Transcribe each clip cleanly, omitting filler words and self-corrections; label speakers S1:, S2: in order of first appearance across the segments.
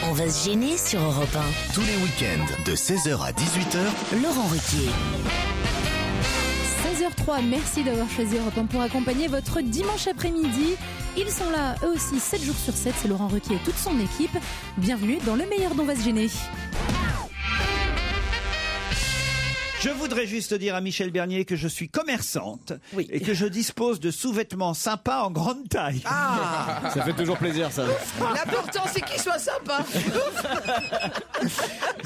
S1: On va se gêner sur Europe 1.
S2: Tous les week-ends de 16h à 18h,
S1: Laurent Ruquier.
S3: 16h03, merci d'avoir choisi Europe 1 pour accompagner votre dimanche après-midi. Ils sont là, eux aussi, 7 jours sur 7. C'est Laurent Ruquier et toute son équipe. Bienvenue dans le meilleur d'On va se gêner.
S4: Je voudrais juste dire à Michel Bernier que je suis commerçante et que je dispose de sous-vêtements sympas en grande taille.
S5: Ah,
S6: ça fait toujours plaisir, ça.
S5: l'important c'est qu'il soit sympa.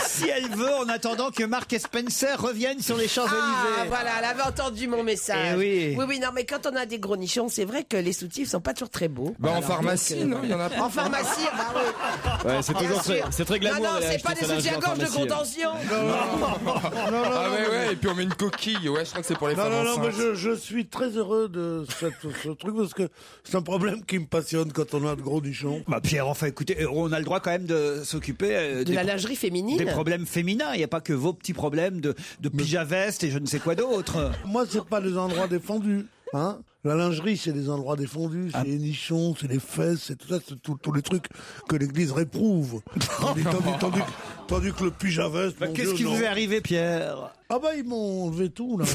S4: Si elle veut, en attendant que Mark et Spencer reviennent sur les Champs-Élysées.
S5: Ah, voilà, elle avait entendu mon message.
S4: Eh oui.
S5: Oui, non, mais quand on a des gros nichons, c'est vrai que les soutifs sont pas toujours très beaux.
S7: Bah, en pharmacie, non, il y en a pas.
S5: En pharmacie, bah oui.
S6: Ouais, c'est toujours très, c'est très glamour.
S5: Non,
S6: d'aller
S5: c'est pas
S6: acheter
S5: des
S6: sa lingerie en
S5: soutiens-gorge de
S6: pharmacie.
S5: contention.
S7: Ah ouais, et puis on met une coquille. Ouais, je crois que c'est pour les femmes
S8: Non, mais
S7: enceintes.
S8: je suis très heureux de ce truc parce que c'est un problème qui me passionne quand on a de gros nichons.
S4: Bah Pierre, enfin écoutez, on a le droit quand même de s'occuper
S5: De la lingerie féminine.
S4: des problèmes féminins. Il n'y a pas que vos petits problèmes de pyjama-veste et je ne sais quoi d'autre.
S8: Moi, c'est pas des endroits défendus, hein. La lingerie, c'est des endroits défendus, c'est les nichons, c'est les fesses, c'est tout ça, c'est tous les trucs que l'Église réprouve. Tandis que le pyjama-veste, mon
S4: Qu'est-ce
S8: Dieu,
S4: qui
S8: non.
S4: vous est arrivé, Pierre?
S8: Ah bah ils m'ont enlevé tout là.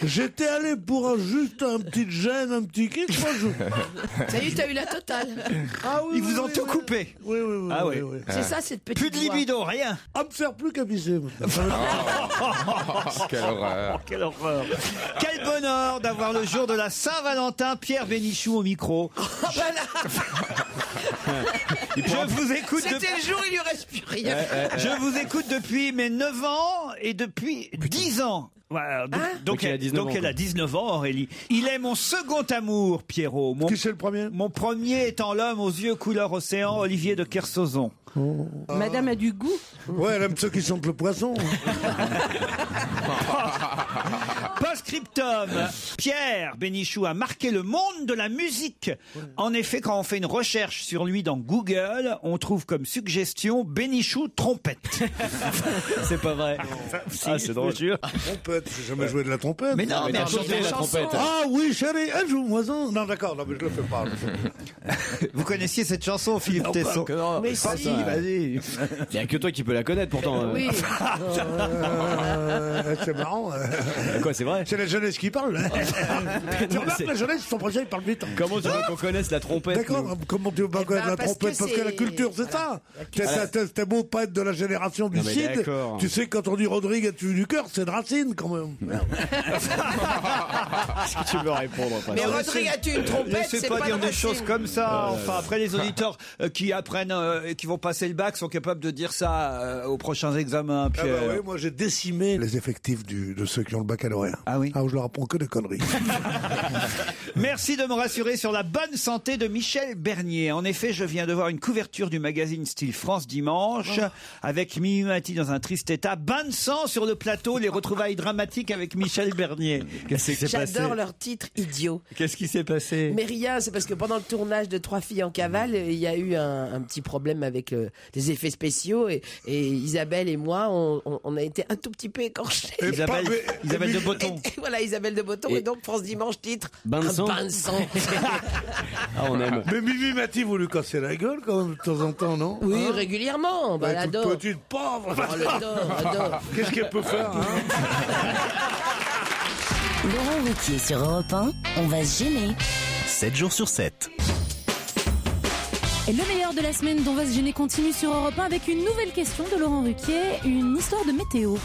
S8: J'étais allé pour juste un petit gène, un petit kick.
S5: Ça y est, t'as eu la totale.
S8: Ah oui,
S4: Ils vous ont tout coupé.
S8: Oui.
S4: Ah oui.
S5: C'est ça, cette petite
S4: Plus de libido, rien.
S8: À me faire plus qu'à pisser.
S7: Quelle horreur.
S4: Quelle horreur. Quel bonheur d'avoir le jour de la Saint-Valentin Pierre Bénichou au micro. Je vous écoute
S5: C'était le jour, il lui reste plus rien.
S4: Je vous écoute depuis mes 9 ans et depuis 10 ans. Voilà, donc elle a 19 ans, Aurélie. Il est mon second amour, Pierrot.
S8: Qui c'est le premier?
S4: Mon premier étant l'homme aux yeux couleur océan, Olivier de Kersauzon.
S3: Madame a du goût.
S8: Ouais, elle aime ceux qui sentent le poisson.
S4: Post-scriptum, Pierre Bénichou a marqué le monde de la musique. En effet, quand on fait une recherche sur lui dans Google, on trouve comme suggestion Bénichou trompette.
S6: C'est pas vrai. Ah, c'est drôle.
S8: Trompette, j'ai jamais joué de la trompette.
S4: Mais non, mais
S6: t'as chanté la trompette.
S8: Ah oui, chérie, elle joue-moi ça. Non, d'accord, non, mais je le fais pas.
S4: Vous connaissiez cette chanson, Philippe Tesson?
S5: Mais si.
S4: Vas-y.
S6: Il y a que toi qui peux la connaître, pourtant.
S5: Oui.
S8: C'est marrant.
S6: Quoi, c'est vrai?
S8: C'est la jeunesse qui parle. Tu remarques,
S6: c'est-
S8: la jeunesse, ils sont pressés, ils parlent vite.
S6: Comment tu veux qu'on connaisse la trompette?
S8: D'accord, comment tu veux pas connaître la
S5: parce
S8: trompette?
S5: que
S8: Parce que la
S5: c'est-
S8: culture, c'est ça. T'es beau pas être de la génération du
S6: Non, mais
S8: Cid.
S6: d'accord.
S8: Tu sais, quand on dit Rodrigue as-tu du cœur, c'est de Racine, quand même.
S6: Est-ce que tu veux répondre? après?
S5: Mais
S4: Non,
S5: Rodrigue, as-tu une trompette?
S4: Laissez pas
S5: pas
S4: dire
S5: de
S4: des
S5: Racine.
S4: choses comme ça. Enfin, après, les auditeurs qui apprennent et qui vont passer le bac sont capables de dire ça aux prochains examens,
S8: Ah
S4: Pierre.
S8: bah oui, moi j'ai décimé les effectifs de ceux qui ont le baccalauréat.
S4: Ah oui.
S8: Ah, je leur apprends que des conneries.
S4: Merci de me rassurer sur la bonne santé de Michel Bernier. En effet, je viens de voir une couverture du magazine Style France dimanche avec Mimi Mati dans un triste état. Bain de sang sur le plateau, les retrouvailles dramatiques avec Michel Bernier. Qu'est-ce qui s'est passé?
S5: J'adore leur titre idiot.
S4: Qu'est-ce qui s'est passé?
S5: Mais rien, c'est parce que pendant le tournage de Trois filles en cavale, il y a eu un petit problème avec les effets spéciaux et Isabelle et moi, on a été un tout petit peu écorchés.
S4: Isabelle de Botton.
S5: Et voilà, Isabelle de Botton. Et donc, France Dimanche titre
S6: Bain de
S5: un
S6: sang.
S5: bain de sang.
S6: Ah, on aime.
S8: Mais Mimi Mati, vous lui cassez la gueule quand même de temps en temps, non?
S5: Oui,
S8: Hein?
S5: régulièrement. Bah, elle adore.
S8: Petite pauvre.
S5: Oh, l'adore.
S8: Qu'est-ce qu'elle peut faire, hein?
S1: Laurent Ruquier sur Europe 1. On va se gêner.
S2: 7 jours sur 7.
S3: Et le meilleur de la semaine d'On va se gêner continue sur Europe 1 avec une nouvelle question de Laurent Ruquier, une histoire de météo.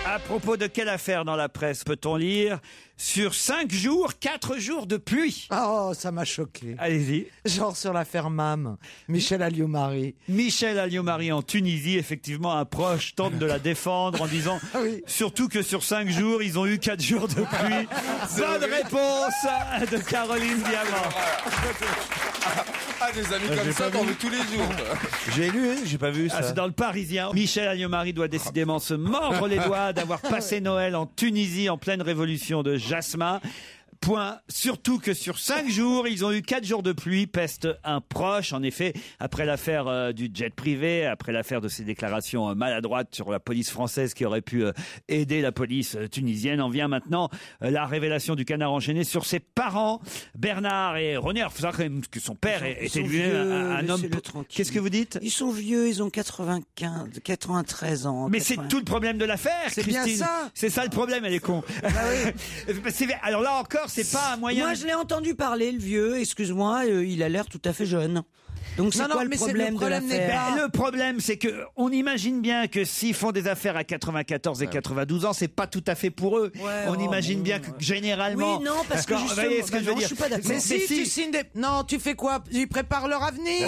S4: À propos de quelle affaire dans la presse peut-on lire? Sur 5 jours, 4 jours de pluie.
S9: Oh, ça m'a choqué.
S4: Allez-y.
S9: Genre sur l'affaire MAM, Michel Alliot-Marie.
S4: Michel Alliot-Marie en Tunisie, effectivement, un proche tente de la défendre en disant
S9: Oui.
S4: surtout que sur 5 jours, ils ont eu 4 jours de pluie. Bonne réponse de Caroline Diamant.
S7: Ah, des amis comme ça, t'en veux tous les jours.
S9: J'ai lu, j'ai pas vu
S4: Ah, c'est dans le Parisien. Michel Alliot-Marie doit décidément se mordre les doigts d'avoir passé Noël en Tunisie en pleine révolution de Jasmin. Point. Surtout que sur 5 jours, ils ont eu 4 jours de pluie, peste un proche. En effet, après l'affaire du jet privé, après l'affaire de ces déclarations maladroites sur la police française qui aurait pu aider la police tunisienne, en vient maintenant la révélation du canard enchaîné sur ses parents, Bernard et René. Il faut savoir quand même que son père était lui-même un homme... Qu'est-ce que vous dites?
S10: Ils sont vieux, ils ont 93 ans.
S4: Mais c'est tout le problème de l'affaire,
S9: C'est
S4: Christine.
S9: bien ça.
S4: C'est ça le problème, elle est con. Alors là encore, c'est pas un moyen...
S10: Moi, je l'ai entendu parler, le vieux, excuse-moi, il a l'air tout à fait jeune. Donc c'est quoi le problème de l'affaire?
S4: Le problème, c'est que on imagine bien que s'ils font des affaires à 94 et 92 ans, c'est pas tout à fait pour eux. On imagine bien que généralement...
S10: Oui, non, parce que
S4: vous
S10: justement...
S4: voyez ce que je veux dire?
S10: Je suis pas d'accord.
S9: Mais si, tu signes des... Non, tu fais quoi? Ils préparent leur avenir.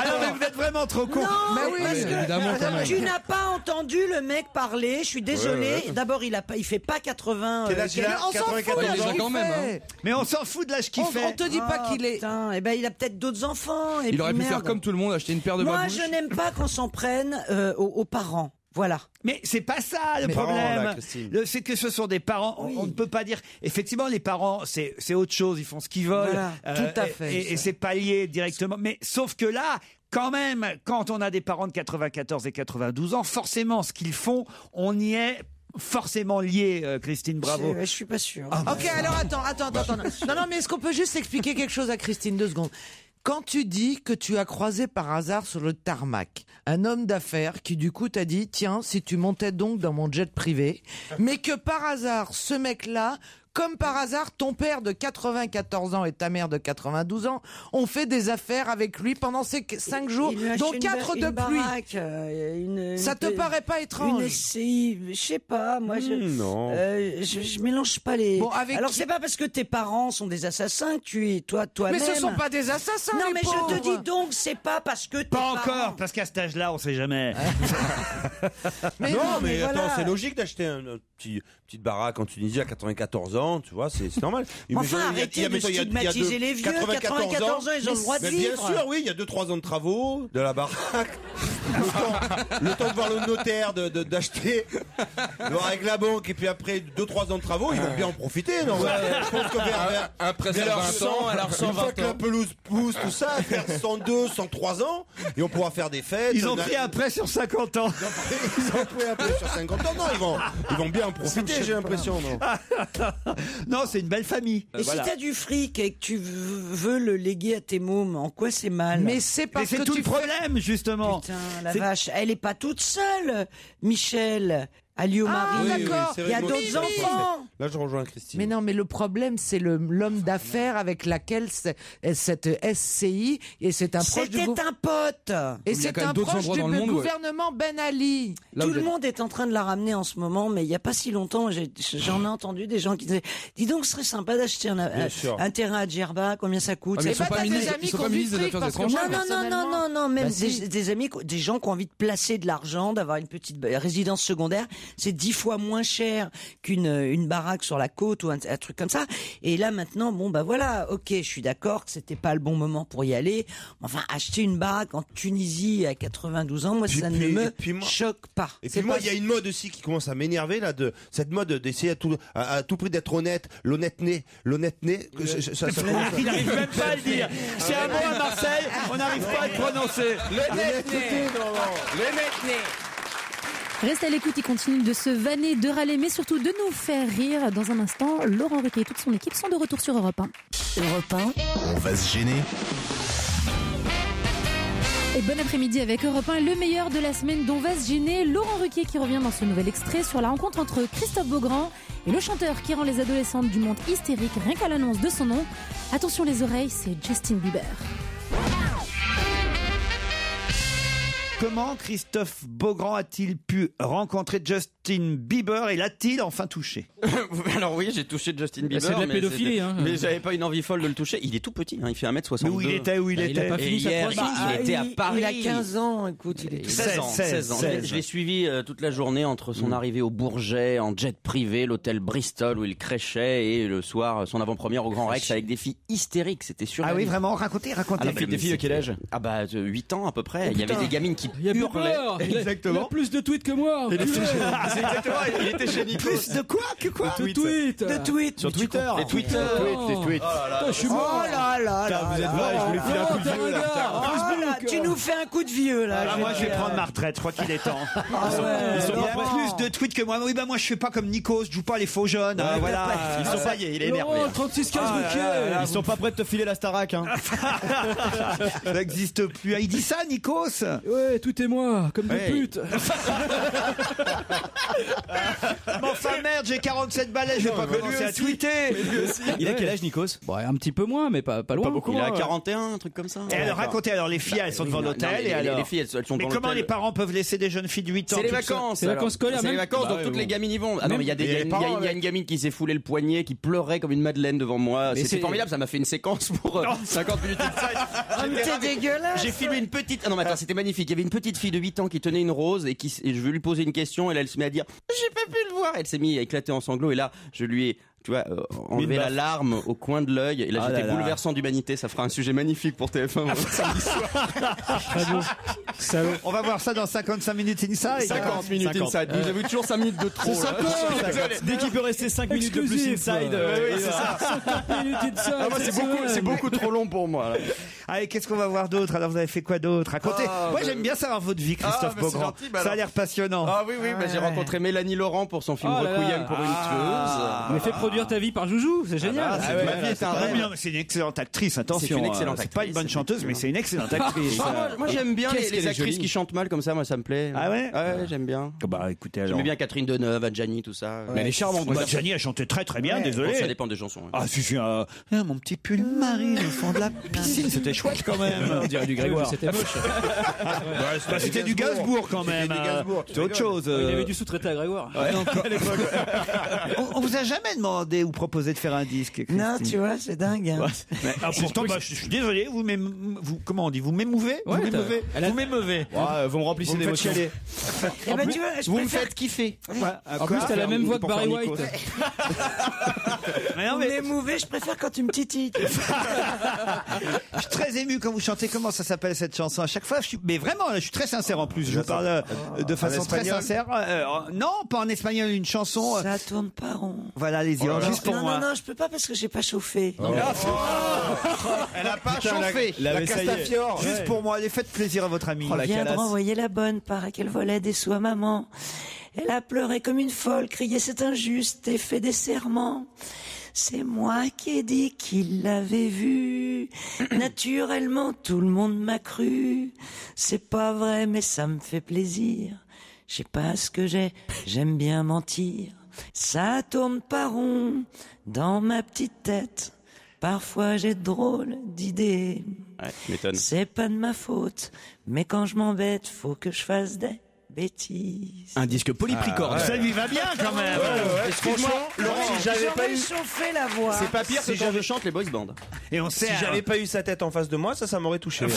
S4: Alors, mais vous êtes vraiment trop con.
S10: Non,
S9: Mais oui,
S10: parce que
S7: évidemment, quand même.
S10: tu n'as pas entendu le mec parler. Je suis désolée. D'abord, il fait pas 80.
S8: Quel âge il a?
S9: On s'en fout de l'âge
S7: déjà
S9: qu'il
S7: quand même,
S9: fait.
S4: Mais on s'en fout de l'âge qu'il
S9: On
S4: fait.
S9: te dit pas qu'il est...
S10: Putain, eh ben, il a peut-être d'autres enfants. Et
S7: Il aurait
S10: puis,
S7: pu faire
S10: merde.
S7: comme tout le monde, acheter une paire de
S10: Moi,
S7: babouches.
S10: je n'aime pas qu'on s'en prenne aux parents. Voilà.
S4: Mais c'est pas ça le
S8: Mais
S4: problème.
S8: non, là, Christine.
S4: C'est que ce sont des parents. On ne peut pas dire. Effectivement, les parents, c'est autre chose. Ils font ce qu'ils veulent.
S10: Voilà, tout à fait,
S4: Et
S10: ça.
S4: c'est pas lié directement. Mais sauf que là, quand même, quand on a des parents de 94 et 92 ans, forcément, ce qu'ils font, on y est forcément lié, Christine, bravo.
S10: Je suis pas sûr.
S9: Ok, alors attends. Non, mais est-ce qu'on peut juste expliquer quelque chose à Christine, 2 secondes? Quand tu dis que tu as croisé par hasard sur le tarmac un homme d'affaires qui du coup t'a dit tiens, si tu montais donc dans mon jet privé, mais que par hasard ce mec-là, comme par hasard, ton père de 94 ans et ta mère de 92 ans ont fait des affaires avec lui pendant ces 5 jours,
S10: Il lui a
S9: dont
S10: acheté
S9: 4 de
S10: une
S9: pluie.
S10: baraque,
S9: Ça te paraît pas
S10: Une
S9: étrange?
S10: SCI, je sais pas, moi
S8: non.
S10: je mélange pas les...
S9: Bon, avec
S10: Alors
S9: qui-
S10: c'est pas parce que tes parents sont des assassins que tu es toi-même...
S9: Mais ce sont pas des assassins,
S10: Non
S9: les
S10: mais
S9: pauvres.
S10: je te dis donc, c'est pas parce que tes
S4: Pas
S10: parents...
S4: encore, parce qu'à cet âge-là, on sait jamais.
S9: Mais
S11: non,
S9: non,
S11: mais attends,
S10: voilà.
S11: c'est logique d'acheter une petite baraque en Tunisie à 94 ans, tu vois, c'est normal.
S10: Mais enfin, arrêtez de stigmatiser les vieux, 94 ans, ils ont le droit de
S11: Mais
S10: vivre.
S11: bien sûr, oui, il y a 2-3 ans de travaux, de la baraque, le temps de voir le notaire, d'acheter, de voir avec la banque, et puis après 2-3 ans de travaux, ils vont bien en profiter, non? Je pense que
S7: Un prêt
S11: vers
S7: à
S11: leur
S7: 20 ans, alors
S11: une fois
S7: 120
S11: que la
S7: ans.
S11: pelouse pousse, tout ça, faire 102, 103 ans, et on pourra faire des fêtes.
S4: Ils ont pris un prêt sur 50 ans.
S11: Ils ont pris un prêt sur 50 ans, non, ils vont bien en profiter, j'ai l'impression, non?
S4: Non, c'est une belle famille.
S10: Et si t'as du fric et que tu veux le léguer à tes mômes, en quoi c'est mal?
S9: Mais c'est
S4: Mais
S9: parce
S4: c'est
S9: que
S4: tout
S9: tu
S4: le problème, justement.
S10: Putain, la
S4: C'est-
S10: vache, elle est pas toute seule, Michel. Alio-Marie,
S9: Ah, d'accord.
S10: il y a
S11: Oui,
S10: d'autres
S11: oui.
S10: enfants.
S11: Là, je rejoins Christine.
S9: Mais non, mais le problème, c'est l'homme d'affaires avec laquelle cette SCI, et c'est un proche du
S10: C'était un pote.
S9: et
S7: Il y a
S9: c'est
S7: quand même
S9: un
S7: d'autres
S9: proche
S7: endroits
S9: du
S7: dans le monde où-
S9: gouvernement Ben Ali.
S7: Là,
S10: Tout
S7: vous
S10: le
S7: êtes-
S10: monde est en train de la ramener en ce moment, mais il n'y a pas si longtemps, j'en ai entendu des gens qui disaient « Dis donc, ce serait sympa d'acheter
S11: sûr.
S10: un terrain à Djerba, combien ça coûte
S7: Ah, mais ils sont
S9: bah,
S7: pas
S9: t'as des
S7: ministres-
S9: amis
S7: ils sont
S9: qui
S7: pas
S9: ont du
S7: ministres des
S9: fric,
S7: Affaires
S9: parce que
S7: étrangères.
S10: Non, non, non, même
S9: Bah, si.
S10: des amis, des gens qui ont envie de placer de l'argent, d'avoir une petite résidence secondaire, c'est 10 fois moins cher qu'une baraque sur la côte ou un truc comme ça. Et là maintenant, bon bah voilà, ok, je suis d'accord que c'était pas le bon moment pour y aller. Enfin, acheter une baraque en Tunisie à 92 ans, moi ça ne me choque pas.
S11: Et puis moi, il y a une mode aussi qui commence à m'énerver là, cette mode d'essayer à tout prix d'être honnête, l'honnêteté,
S4: Il n'arrive même pas à le dire. C'est un mot à Marseille, on n'arrive pas à le prononcer.
S3: Reste à l'écoute, il continue de se vanner, de râler, mais surtout de nous faire rire. Dans un instant, Laurent Ruquier et toute son équipe sont de retour sur Europe 1.
S1: Europe 1.
S2: On va se gêner.
S3: Et bon après-midi avec Europe 1, le meilleur de la semaine dont va se gêner Laurent Ruquier qui revient dans ce nouvel extrait sur la rencontre entre Christophe Beaugrand et le chanteur qui rend les adolescentes du monde hystériques rien qu'à l'annonce de son nom. Attention les oreilles, c'est Justin Bieber.
S4: Comment Christophe Beaugrand a-t-il pu rencontrer Justin Bieber et l'a-t-il enfin touché?
S6: Alors oui, j'ai touché Justin Bieber.
S12: c'est de la
S6: mais
S12: pédophilie, hein.
S6: Mais j'avais pas une envie folle de le toucher. Il est tout petit, hein, il fait 1m62.
S4: Mais où il était,
S12: Il a pas
S6: Et
S12: fini sa
S6: hier,
S12: croissance.
S6: il était à Paris.
S10: Il a 15 ans, écoute, il est tout
S6: 16 ans. 16 ans. Je l'ai suivi toute la journée entre son arrivée au Bourget en jet privé, l'hôtel Bristol où il crêchait et le soir son avant-première au Grand Rex avec des filles hystériques. C'était sûr.
S4: Ah oui, vraiment, racontez.
S6: Des filles de quel âge? Ah bah 8 ans à peu près. Il y avait des gamines qui
S12: Il a plus peur.
S4: Exactement.
S12: Il a plus de tweets que moi.
S11: C'est exactement, il était chez Nikos.
S4: Plus de quoi que quoi?
S12: De tweets.
S10: De tweets.
S11: Sur Twitter.
S12: Les
S11: Twitter.
S12: Je suis mort.
S10: Oh là là là.
S11: Vous êtes vache, je voulais filer un coup de vieux là.
S10: Oh là, tu nous fais un coup de vieux là.
S4: Ah, moi, je vais prendre ma retraite. Je crois qu'il est temps.
S10: ouais.
S4: Ils sont plus de tweets que moi. Oui, bah moi, je fais pas comme Nikos. Je joue pas les faux jeunes. hein, voilà.
S11: Ils sont pas, il est énervé.
S12: Laurent, 36-15 bouquets.
S11: Ils sont pas prêts de te filer la Starac. Hein.
S4: Ça n'existe plus. Ah, il dit ça, Nikos?
S12: Ouais, tout est moi, comme des
S11: Ouais.
S12: putes.
S4: Mais enfin, merde, j'ai 47 balais. Je vais pas commencer à tweeter.
S11: Il a quel âge, Nikos?
S12: Bon, un petit peu moins, mais pas loin.
S11: Pas beaucoup.
S6: Il a 41, un truc comme ça.
S4: Et alors, racontez, alors, les filles, elles sont devant l'hôtel, et alors?
S6: Les filles, elles sont
S4: Mais
S6: dans
S4: comment
S6: l'hôtel.
S4: les parents peuvent laisser des jeunes filles de 8 ans?
S6: C'est les
S4: toutes seules
S6: vacances.
S12: C'est les vacances scolaires,
S6: C'est les
S12: même.
S6: vacances, donc
S12: Bah,
S6: toutes
S12: oui,
S6: les gamines y vont. Ah non, mais il y a
S11: Il y a les parents,
S6: il y a une gamine qui s'est foulé le poignet, qui pleurait comme une madeleine devant moi.
S12: Mais
S6: C'était
S12: c'est-
S6: formidable, ça m'a fait une séquence pour 50 minutes inside.
S10: Ah, mais t'es dégueulasse.
S6: J'ai filmé une petite. Ah non, mais attends, c'était magnifique. Il y avait une petite fille de 8 ans qui tenait une rose et je veux lui poser une question et là elle se met à dire j'ai pas pu le voir. Elle s'est mise à éclater en sanglots et là je lui ai, tu vois, enlevé la larme au coin de l'œil et là
S11: Ah
S6: j'étais
S11: là là.
S6: bouleversant d'humanité. Ça fera un sujet magnifique pour TF1 samedi soir.
S4: On va voir ça dans 55 minutes inside.
S6: 50 minutes inside. Vous avez toujours 5 minutes de trop. là.
S11: Dès qu'il peut rester 5 minutes de plus
S12: Exclusif.
S11: inside,
S6: Oui, c'est ça.
S12: 50 minutes inside.
S6: Ah, moi, c'est beaucoup trop long pour moi. là.
S4: Allez, qu'est-ce qu'on va voir d'autre? Alors, vous avez fait quoi d'autre? Racontez. Moi, j'aime bien savoir votre vie, Christophe
S6: mais c'est
S4: Beaugrand.
S6: gentil, bah
S4: Ça a
S6: alors.
S4: l'air passionnant.
S6: Ah oui, bah, j'ai rencontré Mélanie Laurent pour son film
S12: Oh là là.
S6: Requiem pour une tueuse.
S12: Mais fais produire ta vie par Joujou, c'est génial.
S6: Ma vie est un rêve.
S4: Non, mais c'est une excellente actrice, attention.
S6: C'est une excellente
S4: C'est pas une
S6: actrice,
S4: bonne chanteuse, mais c'est une excellente actrice.
S6: Moi j'aime bien
S11: Qu'est-ce
S6: les
S11: qu'elle est
S6: actrices
S11: jolie.
S6: qui chantent mal comme ça, moi ça me plaît.
S4: Ah ouais?
S6: Ouais, j'aime bien.
S4: Bah, écoutez, alors.
S6: J'aimais bien Catherine Deneuve, Adjani, tout ça.
S11: Mais elle est charmante.
S4: Bah, Gianni a chanté très très bien, désolé.
S6: Bon, ça dépend des chansons.
S4: Ah, si, mon petit pull marine au fond de la piscine, c'était chouette quand même.
S11: On dirait du Grégoire.
S12: C'était moche.
S4: Bah, c'était du Gainsbourg quand même.
S11: C'était du Gainsbourg, tu
S4: C'est autre chose.
S12: Il avait dû sous-traiter à Grégoire.
S4: On vous a jamais demandé ou proposé de faire un disque, Christine?
S10: Non, tu vois, c'est dingue. Hein.
S4: Ah, pourtant, bah, je suis désolé, comment on dit, vous m'émouvez?
S12: Ouais,
S4: Vous m'émeuvez? Vous m'émeuvez?
S11: Vous me remplissez
S4: Vous me faites
S11: d'émotions.
S4: chialer.
S10: Eh ben, tu vois, je
S6: Vous me
S10: préfère
S6: faites kiffer.
S12: En plus, t'as la même voix que Barry White.
S4: Mais non,
S10: vous
S4: mais
S10: m'émouvez, je préfère quand tu me titilles.
S4: je suis très ému quand vous chantez. Comment ça s'appelle cette chanson? À chaque fois, mais vraiment, je suis très sincère en plus. Je vous parle de façon très
S11: espagnol?
S4: sincère. Non, pas en espagnol, une chanson.
S10: Ça tourne pas rond.
S4: Voilà, allez-y, juste pour
S10: non,
S4: moi.
S10: non, je peux pas parce que j'ai pas chauffé.
S6: Elle a pas chauffé.
S11: La Castafiore.
S4: Juste pour moi, allez, faites plaisir à votre ami.
S11: Oh, la
S10: Viens de
S11: calasse.
S10: renvoyer la bonne, paraît qu'elle volait des sous à maman. Elle a pleuré comme une folle, crié c'est injuste et fait des serments. C'est moi qui ai dit qu'il l'avait vu. Naturellement, tout le monde m'a cru. C'est pas vrai, mais ça me fait plaisir. Je sais pas ce que j'aime bien mentir. Ça tourne pas rond dans ma petite tête. Parfois j'ai de drôles d'idées.
S6: Ouais, tu m'étonnes.
S10: C'est pas de ma faute, mais quand je m'embête, faut que je fasse des bêtises.
S11: Un disque polypricorde.
S4: Ça lui va bien quand même.
S11: Excuse-moi, Laurent, si j'avais pas eu.
S10: chauffé la voix.
S6: C'est pas pire que quand je chante les boys band.
S4: Et on sait.
S11: Si j'avais pas eu sa tête en face de moi, ça m'aurait touché.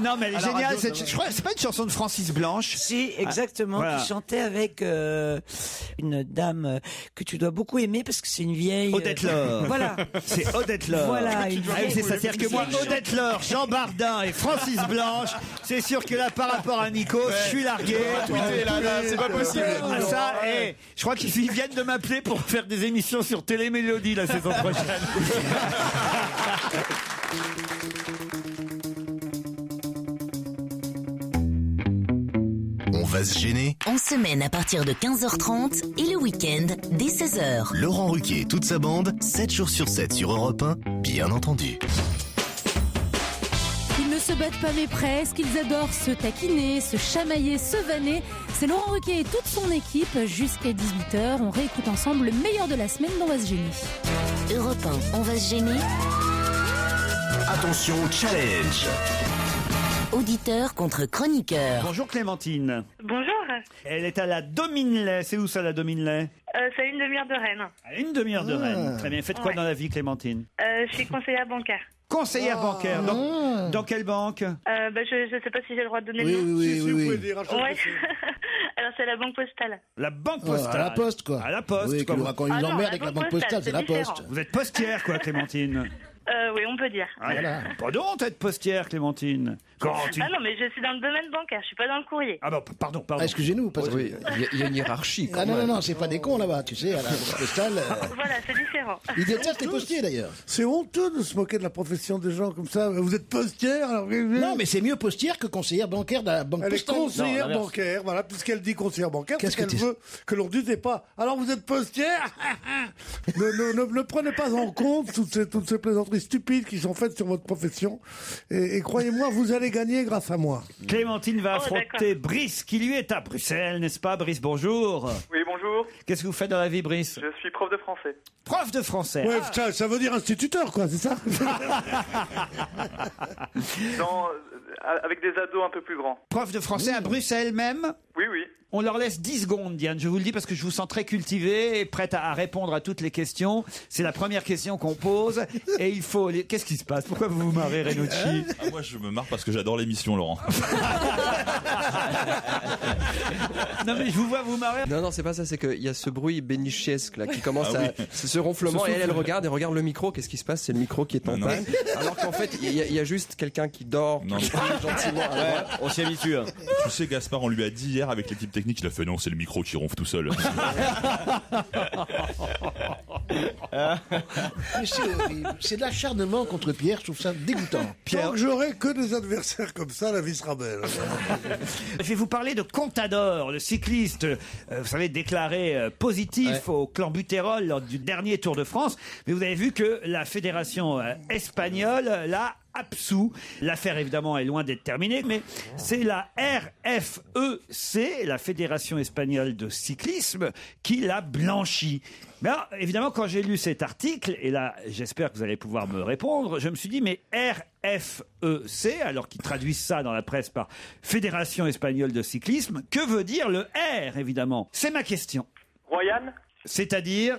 S4: Non, mais elle est géniale. Je crois que c'est pas une chanson de Francis Blanche.
S10: Si, exactement,
S4: voilà.
S10: qui chantait avec une dame que tu dois beaucoup aimer parce que c'est une vieille.
S4: Odette Laure.
S10: Voilà.
S4: C'est Odette Laure.
S10: Voilà, une
S4: Ah oui, c'est ça. C'est-à-dire que moi, Odette Laure, Jean Bardin et Francis Blanche, c'est sûr que là, par rapport à Nico, je suis largué.
S11: c'est pas possible.
S4: Ah, ça, je crois qu'ils viennent de m'appeler pour faire des émissions sur Télémélodie la saison prochaine.
S2: On va se gêner.
S1: En semaine à partir de 15h30 et le week-end dès 16h.
S2: Laurent Ruquier et toute sa bande, 7 jours sur 7 sur Europe 1, bien entendu.
S3: Ils ne se battent pas mais presque, ils adorent se taquiner, se chamailler, se vanner. C'est Laurent Ruquier et toute son équipe. Jusqu'à 18h, on réécoute ensemble le meilleur de la semaine d'On va se gêner.
S1: Europe 1, on va se gêner.
S2: Attention, challenge.
S1: Auditeur contre chroniqueur.
S4: Bonjour Clémentine.
S13: Bonjour,
S4: Elle est à la Dominelay. C'est où ça, la Dominelay?
S13: c'est à une demi-heure de Rennes.
S4: À une demi-heure de Rennes. Très bien. Faites quoi dans la vie, Clémentine?
S13: Je suis conseillère bancaire.
S4: Conseillère bancaire. Dans quelle banque?
S13: Je ne sais pas si j'ai le droit de donner
S8: Oui,
S13: le nom.
S8: oui, oui.
S13: Ouais. Alors c'est la banque postale.
S4: La banque postale.
S8: À la poste, quoi.
S4: À la poste.
S8: Oui,
S4: quoi.
S8: quand il nous emmerde avec la banque postale, c'est la poste.
S4: Vous êtes postière, quoi, Clémentine?
S13: Oui, on peut dire.
S4: Pas d'honte être postière, Clémentine. Quand tu...
S13: Ah non, mais je suis dans le domaine bancaire, je suis pas dans le courrier.
S4: Ah bah, pardon.
S14: Excusez-nous, parce que...
S7: Oui, il y a une hiérarchie.
S14: Ah non, c'est pas des cons là-bas, tu sais, à la Poste postale.
S13: Voilà, c'est différent.
S14: Ils détestent les postiers d'ailleurs.
S8: C'est honteux de se moquer de la profession des gens comme ça. Vous êtes postière alors...
S14: Non, mais c'est mieux postière que conseillère bancaire de la banque
S8: Elle est
S14: postale.
S8: conseillère bancaire, voilà, puisqu'elle dit conseillère bancaire, parce qu'elle veut que l'on dise pas. Alors vous êtes postière. Ne prenez pas en compte toutes ces plaisanteries stupides qui sont faites sur votre profession. Et croyez-moi, vous allez gagner grâce à moi.
S4: Clémentine va affronter Brice, qui lui est à Bruxelles, n'est-ce pas, Brice? Bonjour.
S15: Oui, bonjour.
S4: Qu'est-ce que vous faites dans la vie, Brice?
S15: Je suis prof de français.
S4: Prof de français.
S8: Ouais, ça veut dire instituteur, quoi, c'est ça?
S15: Avec des ados un peu plus grands.
S4: Prof de français à Bruxelles même?
S15: Oui, oui.
S4: On leur laisse 10 secondes, Diane. Je vous le dis parce que je vous sens très cultivé et prête à répondre à toutes les questions. C'est la première question qu'on pose. Et il faut... Qu'est-ce qui se passe? Pourquoi vous vous marrez, Renucci?
S16: Moi, je me marre parce que j'adore l'émission, Laurent.
S4: Non, mais je vous vois vous marrer.
S17: Non, c'est pas ça. C'est qu'il y a ce bruit bénichesque là qui commence c'est ce ronflement.
S16: Ce
S17: et elle regarde le micro. Qu'est-ce qui se passe? C'est le micro qui est en panne. Alors qu'en fait, il y a juste quelqu'un qui dort gentiment.
S6: On s'y habitue. Hein.
S16: Tu sais, Gaspard, on lui a dit hier avec l'équipe technique, il a fait non, c'est le micro qui ronfle tout seul.
S14: C'est horrible. C'est de l'acharnement contre Pierre, je trouve ça dégoûtant.
S8: Tant que j'aurai que des adversaires comme ça, la vie sera belle.
S4: Je vais vous parler de Contador, le cycliste, vous savez, déclaré positif au clenbuterol lors du dernier Tour de France. Mais vous avez vu que la fédération espagnole l'a absous. L'affaire, évidemment, est loin d'être terminée, mais c'est la RFEC, la Fédération espagnole de cyclisme, qui l'a blanchi. Mais alors, évidemment, quand j'ai lu cet article, et là, j'espère que vous allez pouvoir me répondre, je me suis dit, mais RFEC, alors qu'ils traduisent ça dans la presse par Fédération espagnole de cyclisme, que veut dire le R, évidemment? C'est ma question.
S15: Royal?
S4: C'est-à-dire?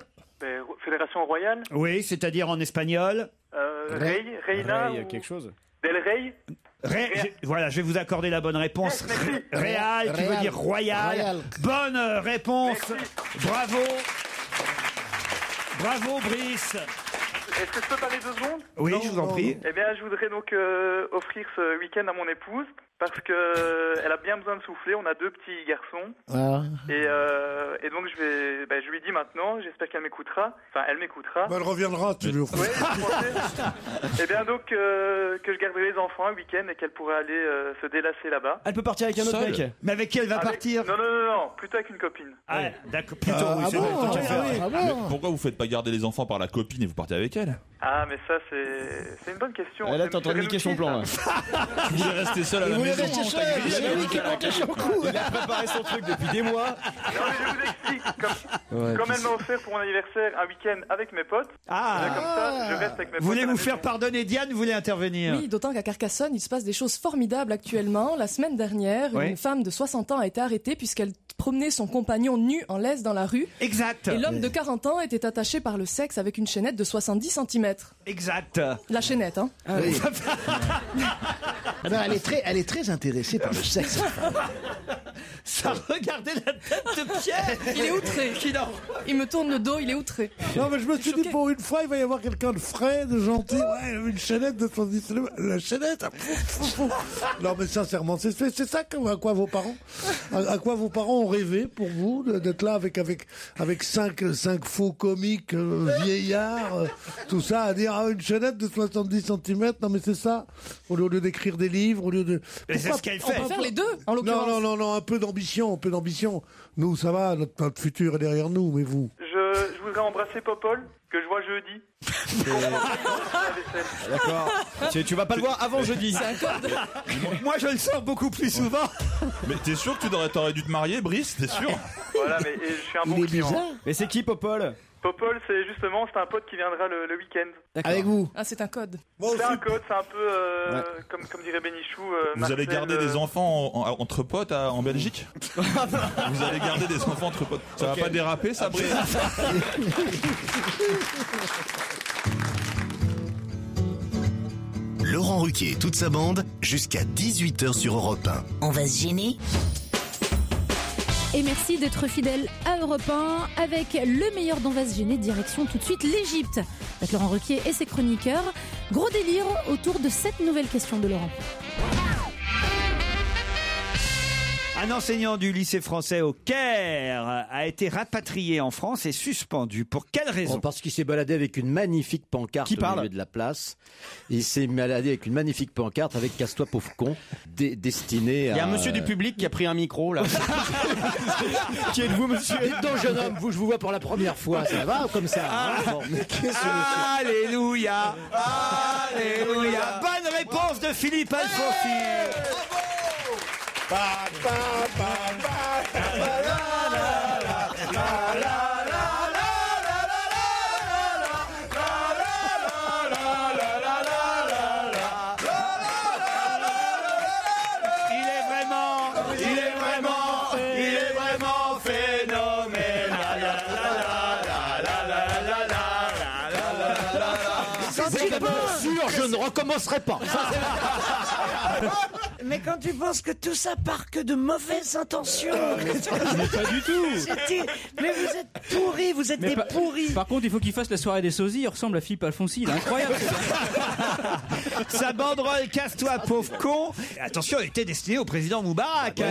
S15: Fédération royale?
S4: Oui, c'est-à-dire en espagnol?
S15: Reina?
S12: quelque chose.
S15: Del Rey?
S4: Voilà, je vais vous accorder la bonne réponse. Réal, qui veut dire royal. Bonne réponse.
S15: Merci.
S4: Bravo, Brice.
S15: Est-ce que je peux parler 2 secondes?
S4: Oui, je vous en prie.
S15: Eh bien, je voudrais donc offrir ce week-end à mon épouse parce que elle a bien besoin de souffler. On a 2 petits garçons. Et donc je lui dis maintenant. J'espère qu'elle m'écoutera. Enfin, elle m'écoutera.
S8: Elle reviendra toujours.
S15: Oui, eh bien donc que je garderai les enfants un week-end et qu'elle pourra aller se délasser là-bas.
S6: Elle peut partir avec un autre mec.
S4: Mais avec qui elle va partir?
S15: Non, plutôt avec une copine.
S4: Ah, d'accord, plutôt.
S16: Mais pourquoi vous faites pas garder les enfants par la copine et vous partez avec elle?
S15: Ah, mais ça c'est une bonne question.
S6: Là, t'es en train de niquer son plan.
S16: Tu voulais rester seul à la maison.
S14: C'est lui qui comptait son coup.
S6: Il a préparé son truc depuis des mois.
S15: Non, mais je vous explique. Comme elle m'a offert pour mon anniversaire un week-end avec mes potes, comme ça, je reste avec mes potes.
S4: Voulez-vous faire pardonner Diane? Vous voulez intervenir?
S18: Oui, d'autant qu'à Carcassonne, il se passe des choses formidables actuellement. La semaine dernière, une femme de 60 ans a été arrêtée puisqu'elle promenait son compagnon nu en laisse dans la rue.
S4: Exact.
S18: Et l'homme de 40 ans était attaché par le sexe avec une chaînette de 70 cm.
S4: Exact.
S18: La chaînette, hein.
S14: Oui. Non, elle est très intéressée par le sexe.
S4: Ça, regardez la tête de Pierre.
S18: Il est outré. Il me tourne le dos, il est outré.
S8: Non, mais je me suis dit, pour une fois, il va y avoir quelqu'un de frais, de gentil. Ouais, une chaînette de 70. La chaînette. Non, mais sincèrement, c'est ça à quoi vos parents ont rêvé pour vous, d'être là avec cinq faux comiques vieillards, tout ça, à dire une chaînette de 70 cm. Non, mais c'est ça. Au lieu d'écrire des livres, au lieu de.
S4: C'est ce qu'elle fait.
S18: On peut faire les deux, en l'occurrence.
S8: Non, un peu d'ambition. Nous, ça va, notre futur est derrière nous, mais vous.
S15: Je voudrais embrasser Popol, que je vois jeudi.
S6: D'accord. Tu vas pas le voir avant jeudi.
S18: C'est un code.
S4: Moi, je le sors beaucoup plus souvent.
S16: Mais t'es sûr que t'aurais dû te marier, Brice? T'es sûr?
S15: Voilà, mais je suis un bon client.
S6: Mais c'est qui Popol?
S15: Popol, c'est un pote qui viendra le week-end.
S14: Avec vous?
S18: Ah, c'est un code.
S15: C'est un code, c'est un peu comme dirait Bénichou.
S16: Vous allez garder des enfants entre potes en Belgique? Vous allez garder des enfants entre potes? Ça va pas déraper, ça, Brice?
S2: Laurent Ruquier et toute sa bande, jusqu'à 18h sur Europe 1.
S1: On va se gêner?
S3: Et merci d'être fidèle à Europe 1 avec le meilleur d'On va se gêner, direction tout de suite l'Égypte avec Laurent Ruquier et ses chroniqueurs. Gros délire autour de cette nouvelle question de Laurent.
S4: Un enseignant du lycée français au Caire a été rapatrié en France et suspendu. Pour quelle raison?
S19: Parce qu'il s'est baladé avec une magnifique pancarte au milieu de la place. Il s'est baladé avec une magnifique pancarte avec Casse-toi pauvre con, destinée à...
S6: Il y a un monsieur du public qui a pris un micro là.
S19: Qui êtes-vous, monsieur? Dites donc, jeune homme, je vous vois pour la première fois. Ça va comme ça bon, mais qu'est-ce que
S4: Alléluia, alléluia. Bonne réponse de Philippe Alfonsi. Il est vraiment phénoménal.
S19: sûr, je ne recommencerai pas.
S10: Mais quand tu penses que tout ça part que de mauvaises intentions.
S12: Mais pas du tout.
S10: Mais vous êtes pourris, vous êtes des pourris.
S12: Par contre, il faut qu'il fasse la soirée des sosies. Il ressemble à Philippe Alfonsi. Il est incroyable.
S4: Sa banderole Casse-toi pauvre con. Attention, elle était destinée au président Moubarak,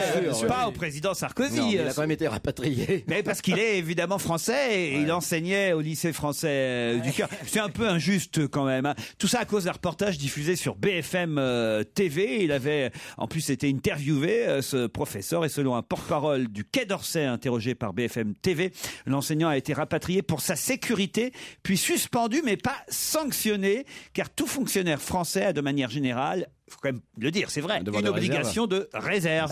S4: pas au président Sarkozy.
S19: Non, il a quand même été rapatrié.
S4: Mais parce qu'il est évidemment français et il enseignait au lycée français du Cœur. C'est un peu injuste quand même. Hein. Tout ça à cause d'un reportage diffusé sur BFM TV. Il avait en plus été interviewé, ce professeur, et selon un porte-parole du Quai d'Orsay interrogé par BFM TV, l'enseignant a été rapatrié pour sa sécurité, puis suspendu mais pas sanctionné, car tout fonctionnaire français a de manière générale, il faut quand même le dire, c'est vrai, une obligation de réserve.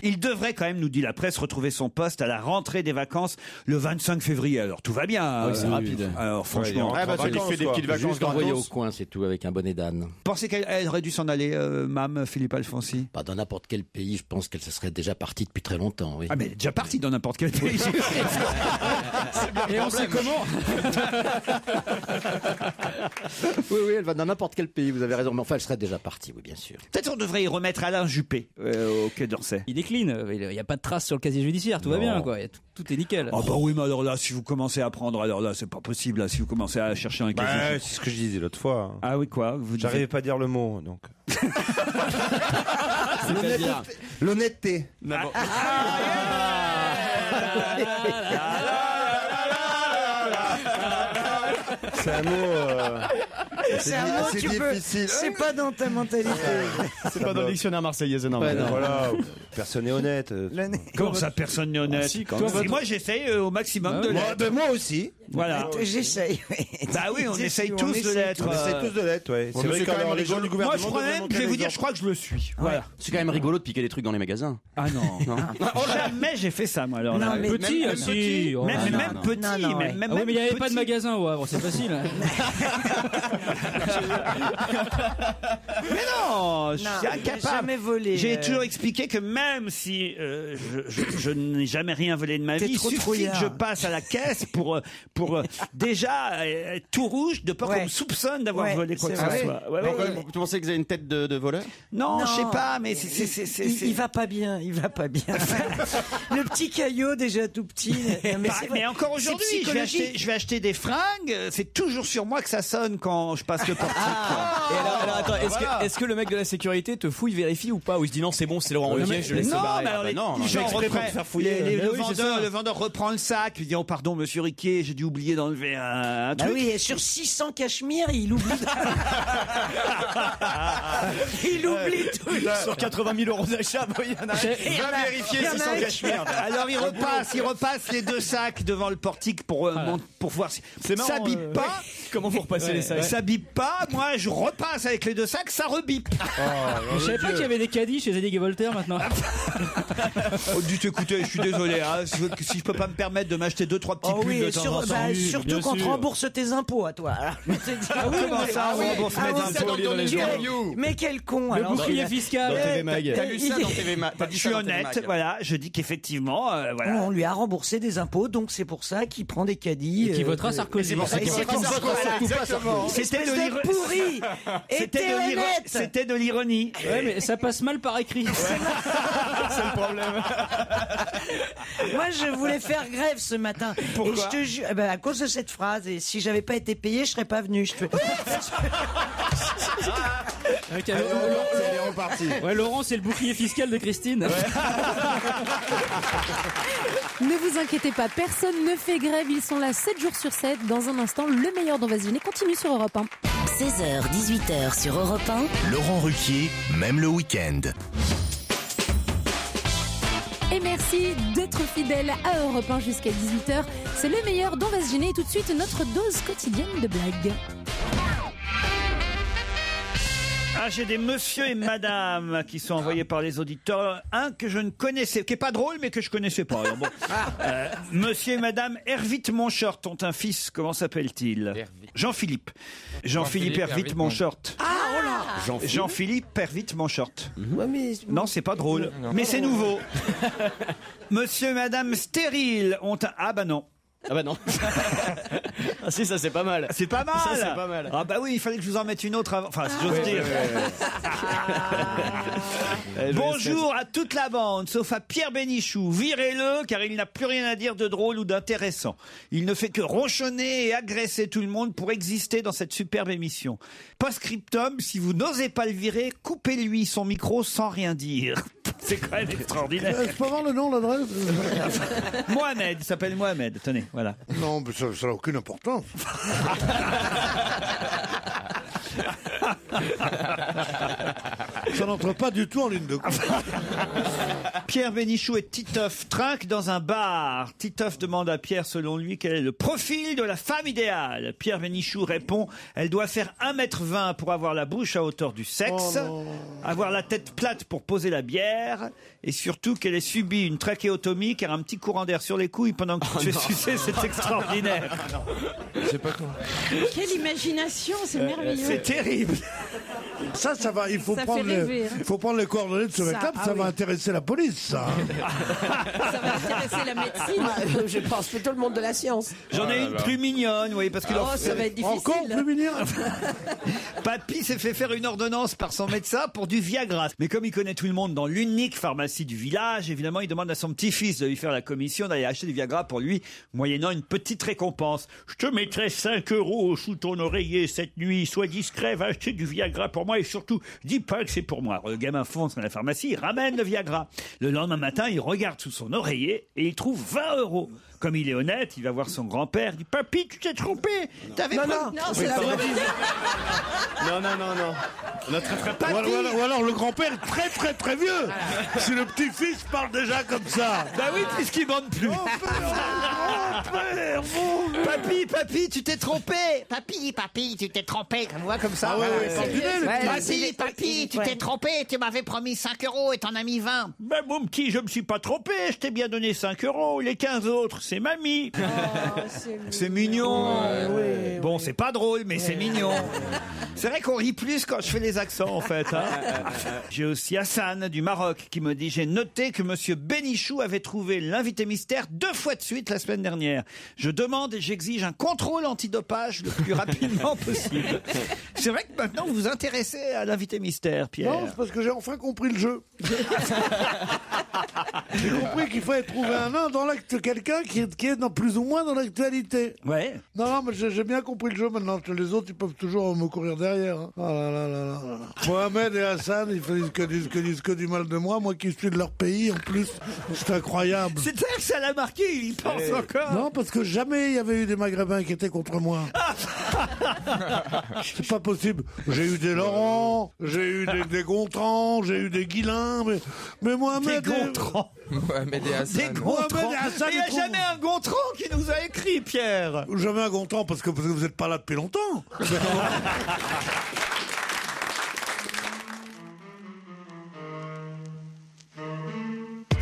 S4: Il devrait quand même, nous dit la presse, retrouver son poste à la rentrée des vacances le 25 février. Alors tout va bien.
S19: Oui, c'est rapide.
S4: Alors franchement,
S19: il fait des petites vacances. Juste envoyé au coin, c'est tout, avec un bonnet d'âne.
S4: Pensez qu'elle aurait dû s'en aller, Mme Philippe Alfonsi?
S19: Pas dans n'importe quel pays, je pense qu'elle se serait déjà partie depuis très longtemps. Oui.
S4: Ah mais elle est déjà partie dans n'importe quel pays.
S12: Et on sait comment.
S19: Oui, elle va dans n'importe quel pays, vous avez raison. Mais enfin, elle serait déjà partie, oui, bien sûr.
S4: Peut-être on devrait y remettre Alain Juppé au Quai d'Orsay.
S12: Il décline, il n'y a pas de traces sur le casier judiciaire, tout va bien, quoi. Tout est nickel.
S4: Ah bah oui, mais alors là, si vous commencez à prendre, alors là, c'est pas possible, là, si vous commencez à chercher un casier.
S11: C'est ce que je disais l'autre fois.
S4: Ah oui, quoi?
S11: J'arrivais pas à dire le mot, donc. L'honnêteté. C'est un mot.
S10: C'est un mot tu peux. C'est pas dans ta mentalité.
S17: C'est pas dans le dictionnaire marseillais, c'est normal.
S11: Voilà, personne n'est honnête.
S4: Comment ça, personne n'est honnête?
S11: Si,
S4: moi, j'essaye au maximum de l'être.
S11: Moi aussi.
S4: Voilà.
S10: J'essaye.
S4: Bah oui, on essaye tous de l'être.
S11: On essaye tous de l'être, ouais. C'est vrai qu'alors les gens du gouvernement.
S4: Moi, je crois même, je vais vous dire, je crois que je le suis. Voilà.
S6: C'est quand même rigolo de piquer des trucs dans les magasins.
S4: Ah non. Jamais j'ai fait ça, moi, alors.
S10: Non, mais
S12: petit, aussi.
S4: Même petit.
S12: Ah oui, mais il n'y avait pas de magasin au Havre, c'est facile.
S4: Mais non, je suis incapable.
S10: Jamais volé.
S4: J'ai toujours expliqué que même si je n'ai jamais rien volé de ma vie, il suffit que je passe à la caisse pour déjà être tout rouge, de peur qu'on me soupçonne d'avoir volé quoi que ce soit.
S6: Tu pensais que vous avez une tête de voleur?
S4: Non, je sais pas, mais
S10: il va pas bien, il va pas bien. Le petit caillot déjà tout petit.
S4: Mais encore aujourd'hui, je vais acheter des fringues. C'est toujours sur moi que ça sonne quand je passe le portique.
S17: Et alors attends, est-ce que le mec de la sécurité te fouille, vérifie ou pas? Ou il se dit non, c'est bon, c'est Laurent Ruquier, je laisse se barrer.
S4: Non, le vendeur reprend le sac, il dit oh pardon monsieur Riquier, j'ai dû oublier d'enlever un truc.
S10: Ah oui, et sur 600 cachemires, il oublie. Il oublie tout.
S17: Sur 80 000 € d'achat, il y en a. Va vérifier 600 cachemires.
S4: Alors il repasse les deux sacs devant le portique pour voir si ça bip pas.
S17: Comment vous repassez les sacs?
S4: Ça bip pas, moi je repasse avec les deux sacs, ça rebip.
S12: Je savais pas qu'il y avait des caddies chez Zadig et Voltaire maintenant.
S4: Écoutez, je suis désolé, hein, si je peux pas me permettre de m'acheter 2-3 petits pulls de temps en temps.
S10: Surtout quand tu rembourses tes impôts à toi.
S4: Comment ça, on rembourse mes impôts?
S10: Mais quel con.
S12: Le bouclier fiscal.
S6: T'as lu ça dans TV Mag?
S4: Je suis honnête, voilà, je dis qu'effectivement, voilà.
S10: On lui a remboursé des impôts, donc c'est pour ça qu'il prend des caddies.
S12: Et qui votera Sarkozy.
S4: C'est pour ça qu'il votera Sarkozy. C'était de l'ironie.
S12: Ouais, mais ça passe mal par écrit. C'est le problème.
S10: Moi, je voulais faire grève ce matin.
S12: Pourquoi
S10: et je te jure, à cause de cette phrase. Et si j'avais pas été payé, je serais pas venu.
S12: Ok, Laurent, c'est le bouclier fiscal de Christine.
S3: Ne vous inquiétez pas, personne ne fait grève. Ils sont là 7 jours sur 7. Dans un instant, le meilleur d'On va se gêner continue sur Europe 1.
S1: 16h, 18h sur Europe 1.
S2: Laurent Ruquier, même le week-end.
S3: Et merci d'être fidèle à Europe 1 jusqu'à 18h. C'est le meilleur d'On va se gêner. Et tout de suite, notre dose quotidienne de blagues.
S4: Ah, j'ai des monsieur et madame qui sont envoyés par les auditeurs. Un que je ne connaissais, qui est pas drôle, mais que je connaissais pas. Alors bon. Monsieur et madame Hervite Monchort ont un fils. Comment s'appelle-t-il? Jean-Philippe. Jean-Philippe Hervite Monchort. Jean-Philippe Hervite Monchort.
S5: Ouais, mais...
S4: Non, c'est pas drôle. Mais c'est nouveau. Monsieur et madame Stérile ont un... Ah bah non.
S12: Ah bah non. Ah si, ça c'est pas mal.
S4: C'est pas mal.
S12: Ça c'est pas mal.
S4: Ah bah oui, il fallait que je vous en mette une autre avant. Enfin, si j'ose dire. Bonjour à toute la bande, sauf à Pierre Bénichou. Virez-le, car il n'a plus rien à dire de drôle ou d'intéressant. Il ne fait que ronchonner et agresser tout le monde pour exister dans cette superbe émission. Post-scriptum, si vous n'osez pas le virer, coupez-lui son micro sans rien dire. C'est quand même extraordinaire.
S8: Je peux avoir le nom, l'adresse?
S4: Mohamed, il s'appelle Mohamed. Tenez, voilà.
S8: Non, mais ça n'a aucune importance. Ça n'entre pas du tout en ligne de compte.
S4: Pierre Bénichou et Titoff trinquent dans un bar. Titoff demande à Pierre, selon lui, quel est le profil de la femme idéale. Pierre Bénichou répond, elle doit faire 1m20 pour avoir la bouche à hauteur du sexe, avoir la tête plate pour poser la bière, et surtout qu'elle ait subi une trachéotomie car un petit courant d'air sur les couilles pendant que tu es sucé, c'est extraordinaire.
S7: C'est pas con.
S20: Quelle imagination, c'est merveilleux.
S4: C'est terrible.
S8: Ça va, il faut prendre les coordonnées de ce mec-là, ça va intéresser la police, ça.
S20: Ça va intéresser la médecine.
S5: Je pense plutôt le monde de la science.
S4: J'en ai une plus mignonne, vous voyez, parce qu'il
S20: ça va être difficile.
S8: Encore plus mignonne.
S4: Papy s'est fait faire une ordonnance par son médecin pour du Viagra. Mais comme il connaît tout le monde dans l'unique pharmacie du village, évidemment, il demande à son petit-fils de lui faire la commission d'aller acheter du Viagra pour lui, moyennant une petite récompense. Je te mettrai 5 € sous ton oreiller cette nuit. Sois discret, va acheter du Viagra pour moi et surtout, dis pas que c'est pour moi. Alors, le gamin fonce dans la pharmacie, il ramène le Viagra. Le lendemain matin, il regarde sous son oreiller et il trouve 20 €. Comme il est honnête, il va voir son grand-père, il dit « Papy, tu t'es trompé, t'avais pas... »
S20: Non, c'est la vraie vie.
S12: Non.
S8: Ou alors le grand-père est très très très vieux. Si le petit-fils parle déjà comme ça.
S4: Bah oui, puisqu'il bande plus. Papy, tu t'es trompé.
S21: Papy, tu t'es trompé. On voit comme ça.
S8: Ah ouais,
S21: Papy, tu t'es trompé. Tu m'avais promis 5 € et t'en as mis 20.
S4: Ben mon petit, je me suis pas trompé. Je t'ai bien donné 5 €. Les 15 autres, c'est mamie. C'est mignon. Bon, c'est pas drôle, mais c'est mignon. C'est vrai qu'on rit plus quand je fais les accents, en fait. Hein. J'ai aussi Hassan du Maroc qui me dit « J'ai noté que monsieur Bénichou avait trouvé l'invité mystère 2 fois de suite la semaine dernière. Je demande et j'exige un contrôle antidopage le plus rapidement possible. » C'est vrai que maintenant vous vous intéressez à l'invité mystère, Pierre.
S8: Non, c'est parce que j'ai enfin compris le jeu. J'ai compris qu'il fallait trouver un nain dans quelqu'un qui est dans, plus ou moins dans l'actualité.
S4: Ouais.
S8: Non, mais j'ai bien compris le jeu maintenant. Les autres, ils peuvent toujours me courir derrière. Hein. Oh là là là là. Mohamed et Hassan, ils disent que du mal de moi qui suis de leur pays en plus. C'est incroyable.
S4: C'est ça que ça l'a marqué, il pense encore.
S8: Non, parce que jamais il y avait eu des Maghrébins qui étaient contre moi. C'est pas possible. J'ai eu des Laurent, j'ai eu des Gontran, j'ai eu des Guilin, mais Mohamed...
S4: Des Gontran.
S7: Mohamed et Hassan.
S4: Des Gontran. Il n'y a jamais un Gontran qui nous a écrit, Pierre.
S8: Jamais un Gontran, parce que vous n'êtes pas là depuis longtemps.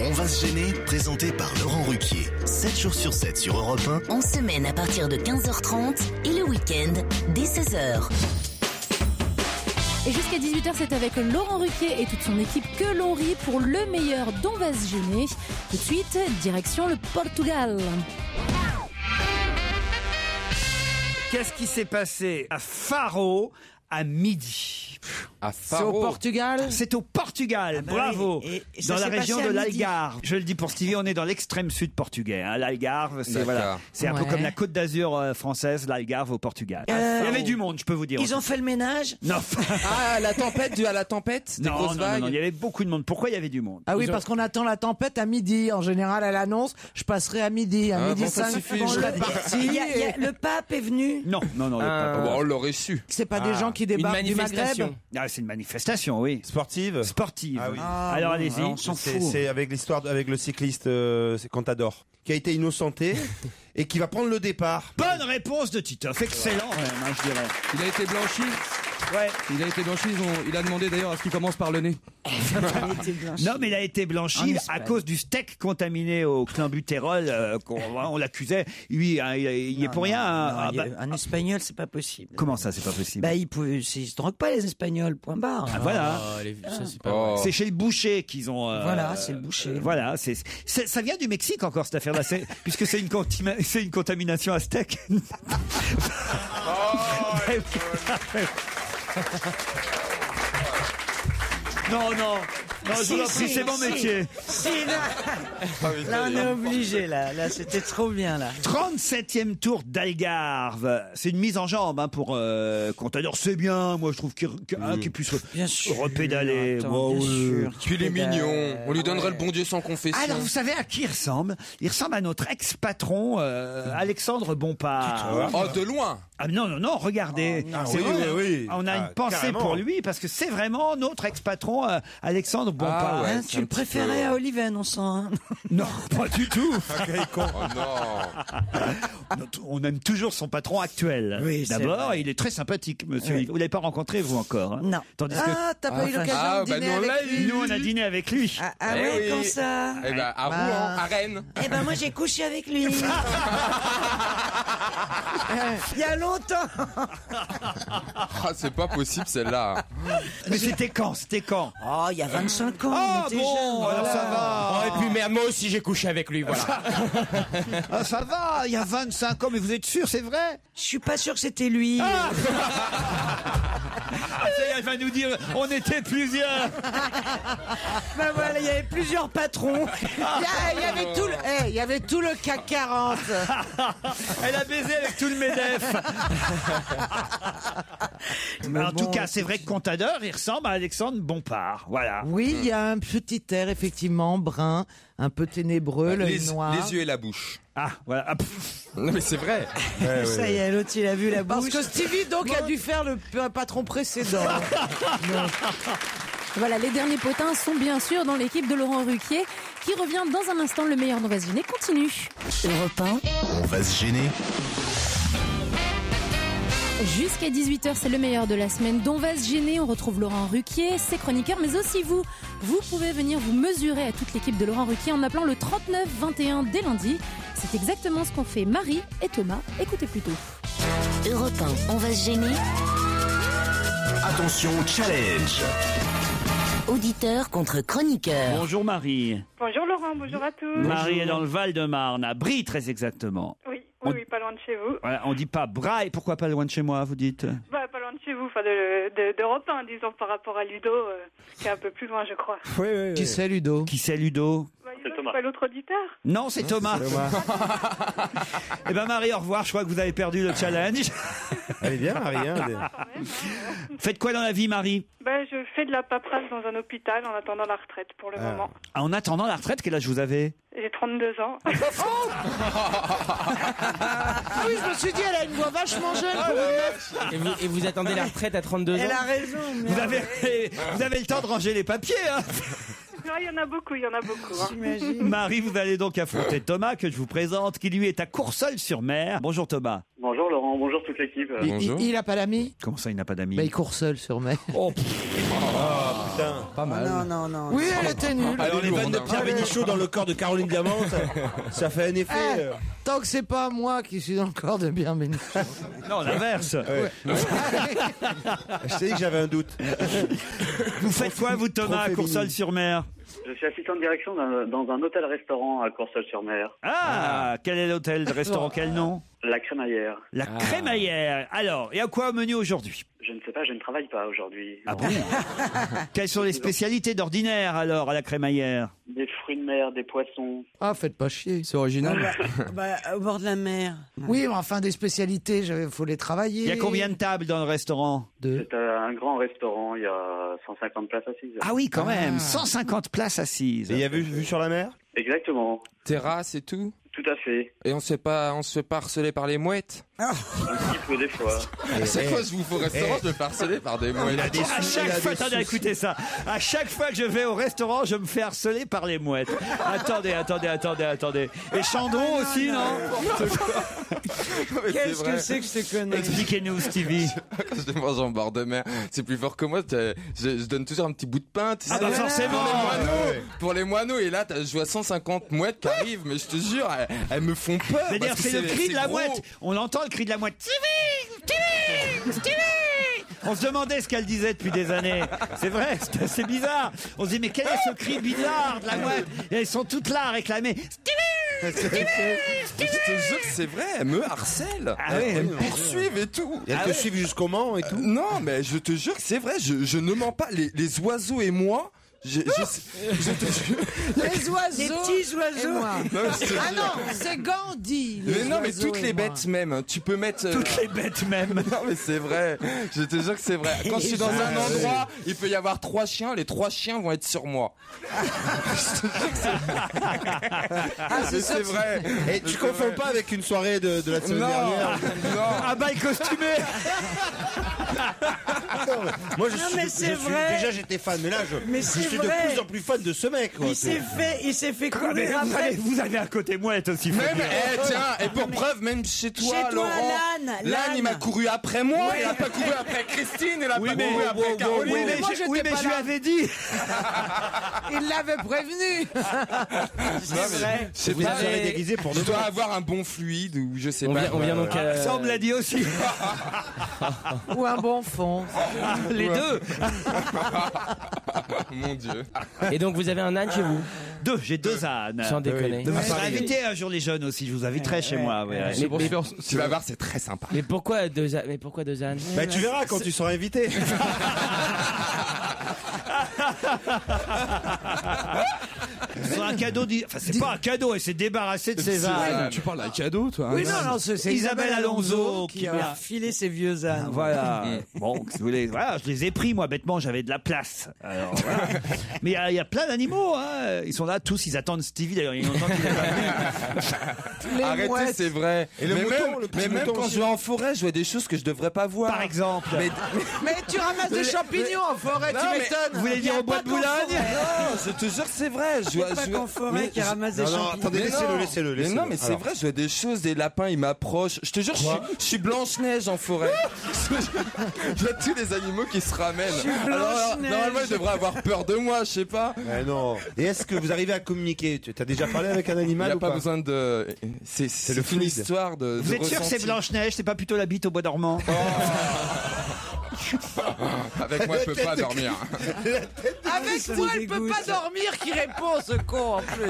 S2: On va se gêner, présenté par Laurent Ruquier. 7 jours sur 7 sur Europe 1.
S1: En semaine à partir de 15h30 et le week-end dès 16h.
S3: Et jusqu'à 18h, c'est avec Laurent Ruquier et toute son équipe que l'on rit pour le meilleur d'On va se gêner. Tout de suite, direction le Portugal.
S4: Qu'est-ce qui s'est passé à Faro à midi.
S17: C'est au Portugal.
S4: C'est au Portugal, bravo.
S10: oui. Et ça
S4: Dans la
S10: s'est
S4: région
S10: passé
S4: de
S10: à midi.
S4: l'Algarve. Je le dis pour Stevie, on est dans l'extrême sud portugais. Hein. L'Algarve, c'est
S17: D'accord.
S4: un peu
S10: Ouais.
S4: comme la Côte d'Azur française, l'Algarve au Portugal. Il y avait du monde, je peux vous dire.
S10: Ils ont fait le ménage.
S4: Non.
S17: Ah, la tempête, dû à la tempête, des grosses vagues.
S4: non, il y avait beaucoup de monde. Pourquoi il y avait du monde?
S9: Ah oui, parce qu'on attend la tempête à midi. En général, elle annonce, je passerai à midi. À midi
S17: bon, ça
S9: 5,
S17: suffit.
S9: je serai parti.
S10: Le pape est venu.
S4: Non, le pape.
S17: Bon, on l'aurait su.
S9: C'est pas des gens qui débarquent du Maghreb.
S4: Ah, c'est une manifestation, oui.
S11: Sportive.
S4: Sportive.
S11: Ah oui.
S4: Alors allez-y.
S10: on s'en fout.
S11: C'est avec l'histoire avec le cycliste Contador qui a été innocenté et qui va prendre le départ.
S4: Bonne réponse de Titoff. Excellent, même, je dirais.
S17: Il a été blanchi.
S4: Ouais.
S17: Il a été blanchi. Il a demandé d'ailleurs à ce qu'il commence par le nez.
S4: Non, mais il a été blanchi à cause du steak contaminé au clenbutérol. On l'accusait. Lui, hein, il est pour rien. Hein.
S10: Un Espagnol, c'est pas possible.
S4: Comment ça, c'est pas possible?
S10: Bah, ils se droguent pas, les Espagnols, point barre.
S4: Ah, voilà. C'est chez le boucher qu'ils ont.
S10: Voilà, c'est le boucher.
S4: Voilà, ça vient du Mexique encore cette affaire-là, puisque c'est une contamination à steak. Non, je vous en prie, c'est mon métier.
S10: Là, on est obligé, là, c'était trop bien, là.
S4: 37e tour d'Algarve. C'est une mise en jambe pour Contador. C'est bien, moi je trouve qu'il puisse repédaler.
S10: Bien sûr.
S17: Puis il est mignon. On lui donnerait le bon Dieu sans confession.
S4: Alors vous savez à qui il ressemble? Il ressemble à notre ex-patron Alexandre Bompard.
S17: Oh, de loin.
S4: Ah non, regardez. On a une pensée
S11: carrément.
S4: pour lui parce que c'est vraiment notre ex-patron Alexandre Bompard.
S10: Hein, tu le préférais à Oliven, on sent. Hein.
S4: Non, pas du tout.
S17: Oh non.
S4: On aime toujours son patron actuel.
S10: Oui, c'est
S4: D'abord,
S10: vrai.
S4: il est très sympathique, monsieur. Vous l'avez pas rencontré, vous, encore? Hein.
S10: Non.
S4: Tandis que
S9: Ah, t'as pas eu l'occasion de dîner
S17: nous, on l'a
S9: avec lui.
S4: nous, on a dîné avec lui.
S10: Ah
S17: Eh
S10: ouais,
S17: oui.
S10: quand ça?
S17: Eh ben, à Rouen, à Rennes.
S10: Eh ben, moi, j'ai couché avec lui. Il y a longtemps.
S17: Ah, c'est pas possible celle-là.
S4: Mais c'était quand?
S10: Oh, il y a 25 ans.
S4: Ah
S10: on était
S4: bon,
S10: jeunes.
S4: alors ça va.
S11: et puis merde, moi aussi j'ai couché avec lui, voilà.
S4: Ah, ça va, il y a 25 ans, mais vous êtes sûr, c'est vrai?
S10: Je suis pas sûr que c'était lui.
S4: Ah, ça y est, elle va nous dire, on était plusieurs.
S10: Ben voilà, il y avait plusieurs patrons.
S9: Il y avait tout le CAC 40.
S4: Elle a baisé avec tout le MEDEF. Mais en tout cas, c'est vrai que Contador, il ressemble à Alexandre Bompard. Voilà.
S9: Oui, il y a un petit air, effectivement, brun, un peu ténébreux, l'œil noir.
S17: Les yeux et la bouche.
S4: Ah, voilà. Ah,
S17: Non, mais c'est vrai.
S10: Ça y est, l'autre, il a vu la
S9: Parce
S10: bouche.
S9: que Stevie, donc, a dû faire le patron précédent.
S3: Voilà, les derniers potins sont bien sûr dans l'équipe de Laurent Ruquier qui revient dans un instant. Le meilleur d'On va se gêner continue.
S1: Europe 1.
S2: On va se gêner.
S3: Jusqu'à 18h, c'est le meilleur de la semaine d'On va se gêner. On retrouve Laurent Ruquier, ses chroniqueurs, mais aussi vous. Vous pouvez venir vous mesurer à toute l'équipe de Laurent Ruquier en appelant le 39 21 dès lundi. C'est exactement ce qu'ont fait Marie et Thomas. Écoutez plutôt.
S1: Europe 1. On va se gêner.
S2: Attention, challenge.
S1: Auditeur contre chroniqueur.
S4: Bonjour Marie.
S13: Bonjour Laurent, bonjour à tous.
S4: Marie est dans le Val-de-Marne, à Brie très exactement.
S13: Oui,
S4: On-
S13: oui, pas loin de chez vous.
S4: Voilà, on dit pas Braille, pourquoi pas loin de chez moi, vous dites?
S13: Bah, pas loin de chez vous, enfin d'Europe 1, disons, par rapport à Ludo, qui est un peu plus loin, je crois.
S9: Qui c'est, Ludo?
S4: Qui c'est Ludo?
S13: Bah, Ludo, c'est pas l'autre auditeur.
S4: Non, c'est Thomas. Eh ben Marie, au revoir, je crois que vous avez perdu le challenge.
S11: Elle est bien, Marie.
S4: Faites quoi dans la vie, Marie?
S13: Bah, je fais de la paperasse dans un hôpital en attendant la retraite pour le moment.
S4: En attendant la retraite, quel âge vous avez?
S13: J'ai 32 ans.
S9: Ah oui, je me suis dit, elle a une voix vachement jeune pour une meuf.
S12: Et vous attendez la retraite à 32 ans?
S10: Elle a raison.
S4: Vous avez le temps de ranger les papiers, hein?
S13: Non, il y en a beaucoup, hein.
S4: Marie, vous allez donc affronter Thomas, que je vous présente, qui lui est à Courseulles-sur-Mer. Bonjour Thomas.
S22: Bonjour Laurent, bonjour toute l'équipe.
S9: Il a pas d'amis?
S4: Comment ça, il n'a pas d'amis?
S9: Bah, il court seul sur mer.
S4: Oh,
S11: Putain.
S9: Pas mal.
S10: Non.
S9: Oui, elle était nulle.
S11: Alors les vannes de Pierre Bénichou dans le corps de Caroline Diamant, ça fait un effet.
S9: Tant que c'est pas moi qui suis dans le corps de bien béni.
S4: non, l'inverse.
S11: Je sais que j'avais un doute.
S4: Vous faites quoi, vous, Thomas, à Courseulles-sur-Mer?
S22: Je suis assistant de direction dans un hôtel-restaurant à Courseulles-sur-Mer.
S4: Ah, quel est l'hôtel, le restaurant, quel nom?
S22: La Crémaillère.
S4: La Crémaillère. Alors, et à quoi au menu aujourd'hui?
S22: Je ne sais pas, je ne travaille pas aujourd'hui.
S4: Ah bon? Quelles sont les spécialités d'ordinaire alors à la crémaillère?
S22: Des fruits de mer, des poissons.
S17: Ah, faites pas chier, c'est original.
S10: Au bord de la mer.
S9: Oui, mais enfin, des spécialités, il faut les travailler.
S4: Il y a combien de tables dans le restaurant?
S22: C'est un grand restaurant, il y a 150 places assises.
S4: Ah oui, quand même, 150 places assises.
S11: Et il y a vue sur la mer?
S22: Exactement.
S17: Terrasse et tout.
S22: Tout à fait.
S17: Et on se fait pas harceler par les mouettes?
S22: Un petit peu des fois.
S17: C'est quoi, je vous fais au restaurant, je me fais harceler par des mouettes.
S4: À chaque fois, attendez, écoutez ça. À chaque fois que je vais au restaurant, je me fais harceler par les mouettes. Attendez. Et Chandon aussi, non?
S10: Qu'est-ce que c'est que ces conneries?
S4: Expliquez-nous, Stevie.
S17: Quand je mange en bord de mer, c'est plus fort que moi. Je donne toujours un petit bout de pain. Tu sais,
S4: Ah bah forcément.
S17: Pour les moineaux. Et là, je vois 150 mouettes qui arrivent, mais je te jure, elles me font peur.
S4: C'est-à-dire,
S17: parce que
S4: c'est le cri de la
S17: gros.
S4: mouette. On entend le cri de la mouette. Stevie. On se demandait ce qu'elle disait depuis des années. C'est vrai, c'est assez bizarre. On se dit, mais quel est ce cri bizarre de la mouette? Et elles sont toutes là à réclamer Stevie.
S17: Je te jure que c'est vrai, elles me harcèlent.
S4: Ah oui,
S17: elles me poursuivent et tout.
S11: Et elles te suivent jusqu'au Mans et tout?
S17: Non, mais je te jure que c'est vrai, je ne mens pas. Les oiseaux et moi. Je te jure.
S9: Les oiseaux.
S10: Les petits oiseaux.
S9: Ah non, c'est Gandhi.
S17: Mais non, mais toutes les bêtes même. Tu peux mettre.
S4: Toutes les bêtes même.
S17: Non, mais c'est vrai. Je te jure que c'est vrai. Quand je suis dans un endroit, il peut y avoir 3 chiens. Les 3 chiens vont être sur moi. Je te jure que c'est vrai.
S11: Et tu confonds pas avec une soirée de la semaine dernière?
S4: Un bail costumé.
S11: Moi,
S10: déjà
S11: j'étais fan, mais là, je suis de
S10: vrai.
S11: plus en plus fan de ce mec. Quoi.
S10: Il s'est fait courir
S4: Vous
S10: après.
S4: vous avez un côté mouette aussi. faut
S17: Même,
S4: dire.
S17: tiens, et pour preuve, même chez toi, Laurent,
S10: l'âne,
S17: il m'a couru après moi, il a pas couru après Christine, il a pas couru après Caroline.
S4: Oui, mais je lui avais dit.
S9: Il l'avait prévenu.
S17: C'est pas
S11: déguisé pour
S17: je dois avoir un bon fluide ou je sais pas.
S12: On vient donc
S4: Ça, on me l'a dit aussi.
S9: Ou un bon fond.
S4: Les deux.
S17: Mon Dieu.
S12: Et donc vous avez un âne chez vous?
S4: J'ai 2 ânes.
S12: Sans déconner.
S4: Vous serez invité un jour les jeunes aussi, je vous inviterai chez moi. Ouais.
S12: Mais
S17: Tu vas voir, c'est très sympa.
S12: Mais pourquoi 2 ânes? Mais pourquoi 2 ânes?
S11: Bah, tu verras quand tu seras invité.
S4: C'est un cadeau. Enfin, c'est pas un cadeau, elle s'est débarrassée de ses ânes.
S17: Tu parles d'un cadeau, toi?
S9: Oui, non, c'est
S4: Isabelle Alonso
S10: qui a filé ses vieux ânes.
S4: Voilà. Bon, si vous voulez, voilà, je les ai pris, moi, bêtement, j'avais de la place. Alors, voilà. Mais il y a plein d'animaux, hein. Ils sont là, tous, ils attendent Stevie, d'ailleurs, il y a longtemps qu'il est pas venu.
S17: Arrêtez, c'est vrai.
S11: Et le
S17: mais
S11: mouton, le petit
S17: même
S11: mouton
S17: quand
S11: aussi.
S17: je vais en forêt, je vois des choses que je devrais pas voir.
S4: Par exemple.
S9: Mais tu ramasses des champignons en forêt,
S17: Non,
S9: tu
S17: mais
S9: m'étonnes.
S4: Vous voulez dire au bois de Boulogne?
S17: Non, je te jure que c'est vrai. Je vois,
S10: Pas qu'en forêt qui ramasse des
S11: Non,
S10: champignons.
S11: attendez, laissez-le.
S17: Mais non, mais c'est vrai, je vois des choses, des lapins, ils m'approchent. Je te jure, je suis Blanche-Neige en forêt. Je vois tous les animaux qui se ramènent. Alors, normalement, ils devraient avoir peur de moi, je sais pas.
S11: Mais non. Et est-ce que vous arrivez à communiquer? Tu as déjà parlé avec un
S17: Il
S11: animal
S17: n'y a
S11: ou
S17: pas
S11: pas?
S17: besoin de. C'est
S11: le
S17: une
S11: fluide.
S17: histoire de.
S4: Vous êtes sûr que c'est Blanche-Neige, c'est pas plutôt la bite au bois dormant?
S17: Avec moi, je peux pas dormir.
S9: Avec moi, elle peut pas dormir qui répond, ce con, en plus.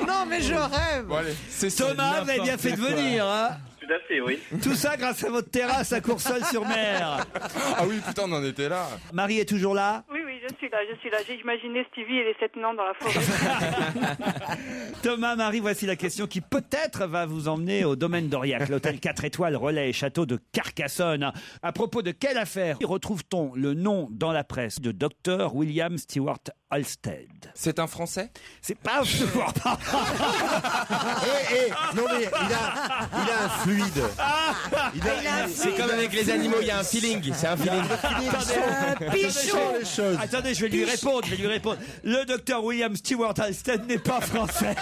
S9: Non, mais je rêve.
S17: Bon, allez, c'est
S4: Thomas, vous avez bien fait de venir, hein?
S22: Tout à fait, oui.
S4: Tout ça grâce à votre terrasse à Courseulles-sur-Mer.
S17: Ah oui, putain, on en était là.
S4: Marie est toujours là?
S13: Oui, je suis là. J'ai imaginé Stevie et les 7 nains dans la forêt.
S4: Thomas, Marie, voici la question qui peut-être va vous emmener au domaine d'Aurillac, l'hôtel 4 étoiles relais et château de Carcassonne. À propos de quelle affaire retrouve-t-on le nom dans la presse de Dr William Stewart Halstead?
S17: C'est un Français?
S4: C'est pas
S11: Non, mais il a un fluide.
S12: C'est comme avec les animaux, il y a un feeling. C'est un feeling.
S4: Attendez, je vais lui répondre. Le docteur William Stewart Halstead n'est pas français.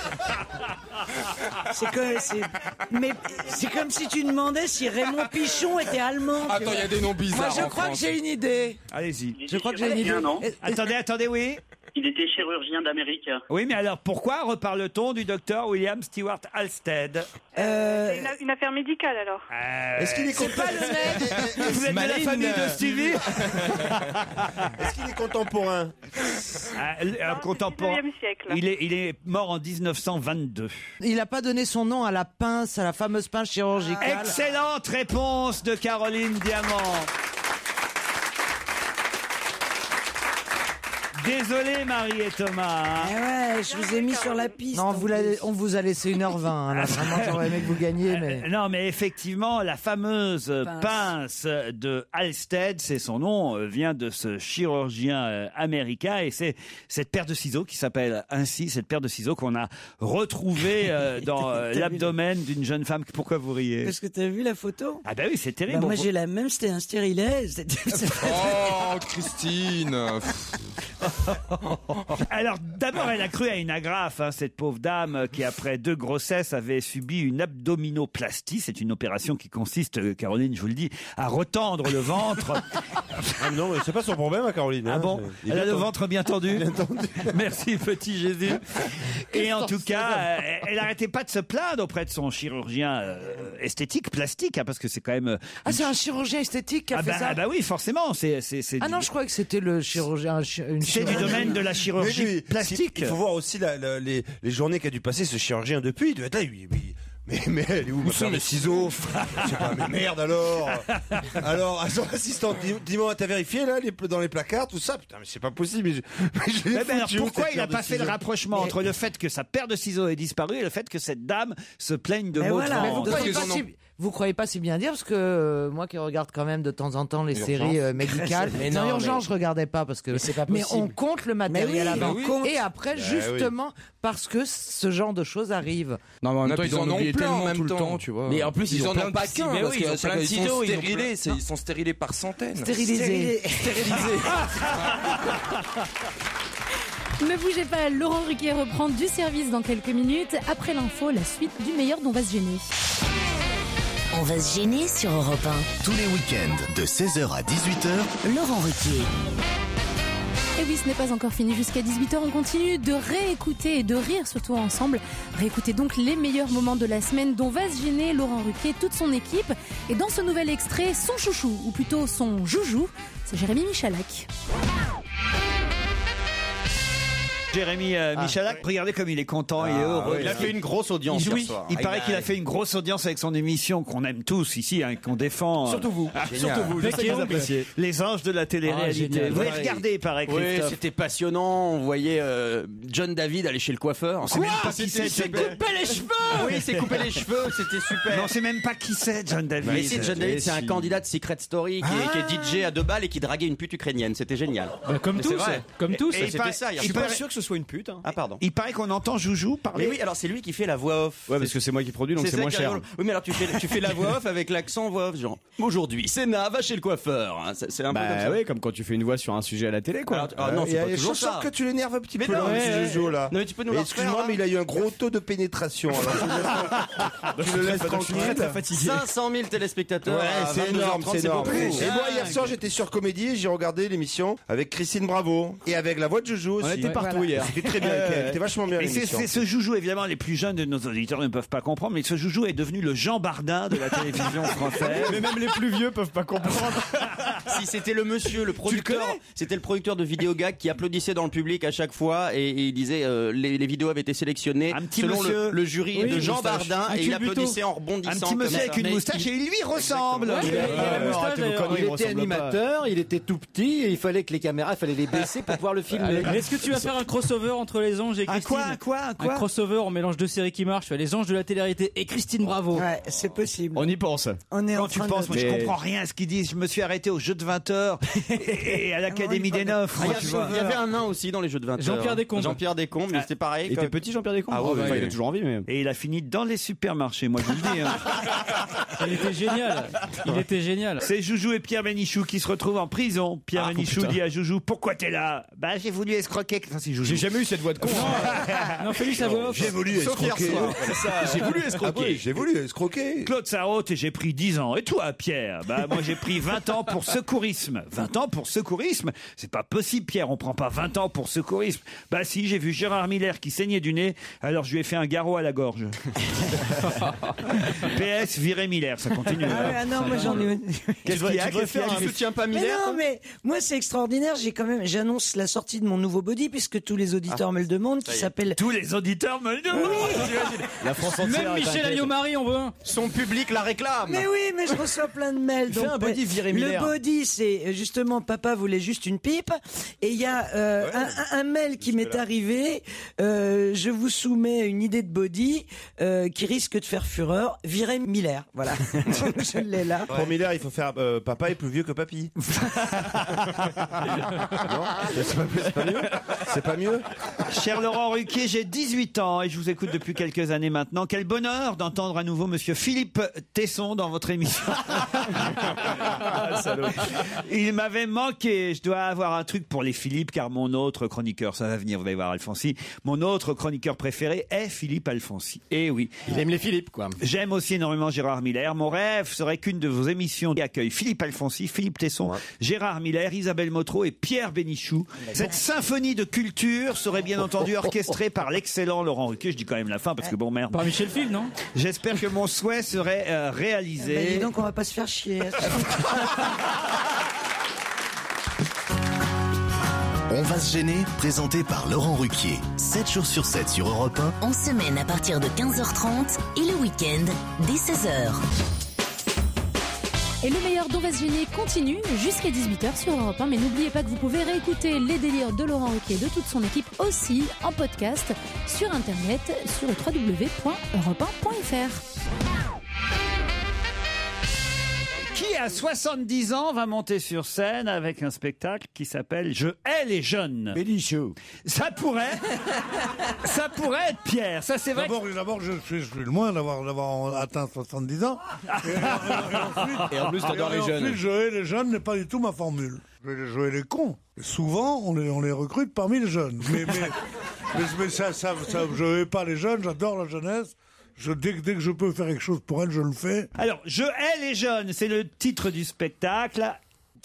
S10: Mais c'est comme si tu demandais si Raymond Pichon était allemand.
S17: Attends, il y a des noms bizarres.
S9: Moi, je crois que j'ai une idée.
S4: Allez-y.
S9: Je crois que j'ai une idée.
S22: Non.
S4: Attendez, oui.
S22: Il était chirurgien d'Amérique.
S4: Oui, mais alors pourquoi reparle-t-on du docteur William Stewart Halstead?
S13: C'est une affaire médicale alors.
S11: Est-ce qu'il est
S5: C'est pas le mec.
S4: Vous êtes de la famille de Stevie?
S11: Est-ce qu'il est contemporain?
S4: Contemporain.
S13: 19e siècle.
S4: Il est mort en 1922.
S9: Il n'a pas donné son nom à la pince, à la fameuse pince chirurgicale.
S4: Excellente réponse de Caroline Diamant. Désolé Marie et Thomas.
S10: Ouais, je vous ai mis sur la piste.
S9: Non, on vous a laissé 1h20. Là, vraiment, j'aurais aimé que vous gagniez. Mais...
S4: Non, mais effectivement, la fameuse pince de Halstead, c'est son nom, vient de ce chirurgien américain. Et c'est cette paire de ciseaux qui s'appelle ainsi, cette paire de ciseaux qu'on a retrouvée dans l'abdomen d'une jeune femme. Pourquoi vous riez?
S10: Parce que t'as vu la photo?
S4: Ah bah oui, c'est terrible.
S10: Bah, moi j'ai la même, c'était un stérilet.
S17: Oh, Christine.
S4: Alors d'abord elle a cru à une agrafe, hein, cette pauvre dame qui après 2 grossesses avait subi une abdominoplastie. C'est une opération qui consiste, Caroline, je vous le dis, à retendre le ventre.
S11: Ah non, mais c'est pas son problème, Caroline.
S4: Ah bon? Elle a le ventre bien tendu. Merci petit Jésus. Et en tout cas, elle n'arrêtait pas de se plaindre auprès de son chirurgien esthétique, plastique, hein, parce que c'est quand même...
S9: Ah, c'est un chirurgien esthétique qui a fait ça?
S4: Ah bah oui, forcément.
S9: Ah non, je crois que c'était le chirurgien...
S4: C'est du domaine de la chirurgie plastique.
S11: Il faut voir aussi les journées qu'a dû passer ce chirurgien depuis. Il devait être là, mais elle est où ma paire de ciseaux? Je sais pas, mais merde alors. Alors, à son assistante, dis-moi, t'as vérifié là dans les placards, tout ça? Putain, mais c'est pas possible.
S4: Alors pourquoi il n'a pas fait le rapprochement entre le fait que sa paire de ciseaux ait disparu et le fait que cette dame se plaigne de maux de ventre?
S9: Vous croyez pas si bien dire, parce que moi qui regarde quand même de temps en temps les séries médicales, dans Urgence je regardais pas parce que mais on compte le matériel avant et après justement parce que ce genre de choses arrive.
S17: Non mais en même temps ils en ont plein en même temps,
S12: tu vois.
S17: Mais en plus ils en ont pas qu'un parce
S12: ils ont plein de ciseaux,
S17: ils sont stérilés par centaines.
S9: Stérilisés.
S3: Ne bougez pas, Laurent Ruquier reprend du service dans quelques minutes. Après l'info, la suite du meilleur dont on va se gêner.
S1: On va se gêner sur Europe 1.
S2: Tous les week-ends de 16h à 18h,
S1: Laurent Ruquier.
S3: Et oui, ce n'est pas encore fini. Jusqu'à 18h, on continue de réécouter et de rire surtout ensemble. Réécoutez donc les meilleurs moments de la semaine dont va se gêner Laurent Ruquier, toute son équipe. Et dans ce nouvel extrait, son chouchou, ou plutôt son joujou, c'est Jérémy Michalak.
S4: Jérémy Michalak, regardez comme il est content, il est heureux.
S6: Il a fait une grosse audience hier soir.
S4: Il paraît qu'il a fait une grosse audience avec son émission qu'on aime tous ici, hein, qu'on défend.
S12: Surtout vous.
S4: Surtout vous, je sais que vous appréciez. Les anges de la télé-réalité. Vous avez regardé, il paraît, Christophe.
S6: Oui, c'était passionnant. On voyait John David aller chez le coiffeur.
S4: On sait même pas qui c'est.
S6: C'est couper les cheveux. Oui, c'est couper les cheveux, c'était super.
S4: Non, on sait même pas qui c'est, John David.
S6: Mais si, John David, c'est un candidat de Secret Story qui est DJ à 2 balles et qui draguait une pute ukrainienne. C'était génial.
S12: Comme tous. Comme tous.
S6: C'était ça.
S12: Je suis pas sûr que ce soit une pute.
S6: Ah pardon.
S4: Il paraît qu'on entend Joujou parler.
S6: Mais oui, alors c'est lui qui fait la voix off.
S12: Ouais, parce que c'est moi qui produis, donc c'est moins cher.
S6: Oui, mais alors tu fais la voix off avec l'accent voix off, genre aujourd'hui, Sénat va chez le coiffeur. Hein. C'est un peu comme ça.
S12: Oui, comme quand tu fais une voix sur un sujet à la télé, quoi.
S6: Non, c'est pas toujours ça.
S11: Que tu l'énerves un petit peu,
S6: Joujou,
S11: là.
S6: Non, mais tu peux nous le refaire.
S11: Excuse-moi, mais il a eu un gros taux de pénétration. Tu le laisses tranquille.
S6: 500 000 téléspectateurs.
S11: Ouais, c'est énorme, c'est énorme.
S6: beaucoup.
S11: Et moi, hier soir, j'étais sur Comédie et j'ai regardé l'émission avec Christine Bravo et avec la voix de Joujou aussi.
S12: On était partout hier.
S11: C'était très bien. C'était vachement bien.
S4: C'est ce Joujou, évidemment, les plus jeunes de nos auditeurs ne peuvent pas comprendre, mais ce Joujou est devenu le Jean Bardin de la télévision française.
S12: Mais même les plus vieux peuvent pas comprendre.
S6: Si c'était le monsieur, le producteur, c'était le producteur de Vidéogag qui applaudissait dans le public à chaque fois et il disait les vidéos avaient été sélectionnées selon le jury de Jean Bardin et il applaudissait en rebondissant.
S4: Un petit monsieur avec une moustache et il lui ressemble.
S19: Il était animateur, il était tout petit et il fallait que les caméras, il fallait les baisser pour pouvoir le filmer.
S12: Est-ce que tu vas faire un crossover entre les anges et Christine? Un crossover en mélange 2 séries qui marchent, les anges de la télé-réalité et Christine Bravo.
S10: Ouais, c'est possible.
S12: On y pense.
S4: Quand tu penses, moi je comprends rien à ce qu'ils disent. Je me suis arrêté au jeu de 20h et à l'Académie des Neufs.
S6: Il y avait un nain aussi dans les jeux de 20h. Jean-Pierre Descombes, mais c'était pareil.
S12: Il était petit, Jean-Pierre Descombes.
S6: Ah ouais,
S12: il est toujours en vie. Mais...
S4: Et il a fini dans les supermarchés, moi je vous le dis.
S12: Il était génial. Il était génial.
S4: C'est Joujou et Pierre Bénichou qui se retrouvent en prison. Pierre Bénichou dit à Joujou: pourquoi t'es là? Bah j'ai voulu escroquer. Enfin, c'est
S8: toujours.
S12: J'ai jamais eu cette voix de con. Non, fais-lui sa voix off.
S8: J'ai voulu escroquer.
S4: J'ai voulu escroquer.
S8: J'ai voulu escroquer.
S4: Claude Sarraute, et j'ai pris 10 ans. Et toi, Pierre? Bah, moi, j'ai pris 20 ans pour secourisme. 20 ans pour secourisme? C'est pas possible, Pierre. On prend pas 20 ans pour secourisme. Bah, si, j'ai vu Gérard Miller qui saignait du nez. Alors, je lui ai fait un garrot à la gorge. PS, virer Miller. Ça continue.
S10: Ah non, moi, j'en ai.
S4: Qu'est-ce qu'il y a?
S6: Tu soutiens pas
S10: Mais
S6: Miller?
S10: non, mais moi, c'est extraordinaire. J'annonce la sortie de mon nouveau body puisque tous les auditeurs me le demandent, qui s'appelle.
S4: Tous les auditeurs me le demandent.
S19: La France entière.
S12: Même Michel Ayomari, on veut un.
S6: Son public la réclame.
S10: Mais oui, mais je reçois plein de mails.
S6: Fais un body viré Miller.
S10: Le body, c'est justement, papa voulait juste une pipe. Et il y a un mail qui m'est arrivé. Je vous soumets une idée de body qui risque de faire fureur. Virer Miller. Voilà. Je l'ai là.
S11: Pour Miller, il faut faire papa est plus vieux que papy. Non, c'est pas mieux. C'est pas mieux.
S4: Cher Laurent Ruquier, j'ai 18 ans et je vous écoute depuis quelques années maintenant. Quel bonheur d'entendre à nouveau monsieur Philippe Tesson dans votre émission. Il m'avait manqué. Je dois avoir un truc pour les Philippe, car mon autre chroniqueur, ça va venir, vous allez voir, Alfonsi, mon autre chroniqueur préféré est Philippe Alfonsi. Et oui.
S19: Il aime les Philippe, quoi.
S4: J'aime aussi énormément Gérard Miller. Mon rêve serait qu'une de vos émissions accueille Philippe Alfonsi, Philippe Tesson, Gérard Miller, Isabelle Motro et Pierre Bénichou. Cette symphonie de culture serait bien entendu orchestrée par l'excellent Laurent Ruquier. Je dis quand même la fin parce que bon, merde.
S12: Par Michel Phil, non?
S4: J'espère que mon souhait serait réalisé.
S10: Bah, dis donc, on va pas se faire chier.
S2: On va se gêner, présenté par Laurent Ruquier. 7 jours sur 7 sur Europe 1.
S1: En semaine à partir de 15h30 et le week-end dès 16h.
S3: Et le meilleur d'On va se gêner continue jusqu'à 18h sur Europe 1. Mais n'oubliez pas que vous pouvez réécouter les délires de Laurent Ruquier et de toute son équipe aussi en podcast sur Internet sur le www.europe1.fr.
S4: Qui à 70 ans va monter sur scène avec un spectacle qui s'appelle Je hais les jeunes?
S8: Bénichou.
S4: Ça pourrait être Pierre. Ça c'est vrai.
S8: D'abord, je suis loin d'avoir atteint 70 ans.
S6: Et en plus, t'adores les jeunes.
S8: Ensuite, je hais les jeunes n'est pas du tout ma formule. Je hais les cons. Souvent, on les recrute parmi les jeunes. Mais ça, je hais pas les jeunes. J'adore la jeunesse. Dès que je peux faire quelque chose pour elle, je le fais.
S4: Alors, Je hais les jeunes, c'est le titre du spectacle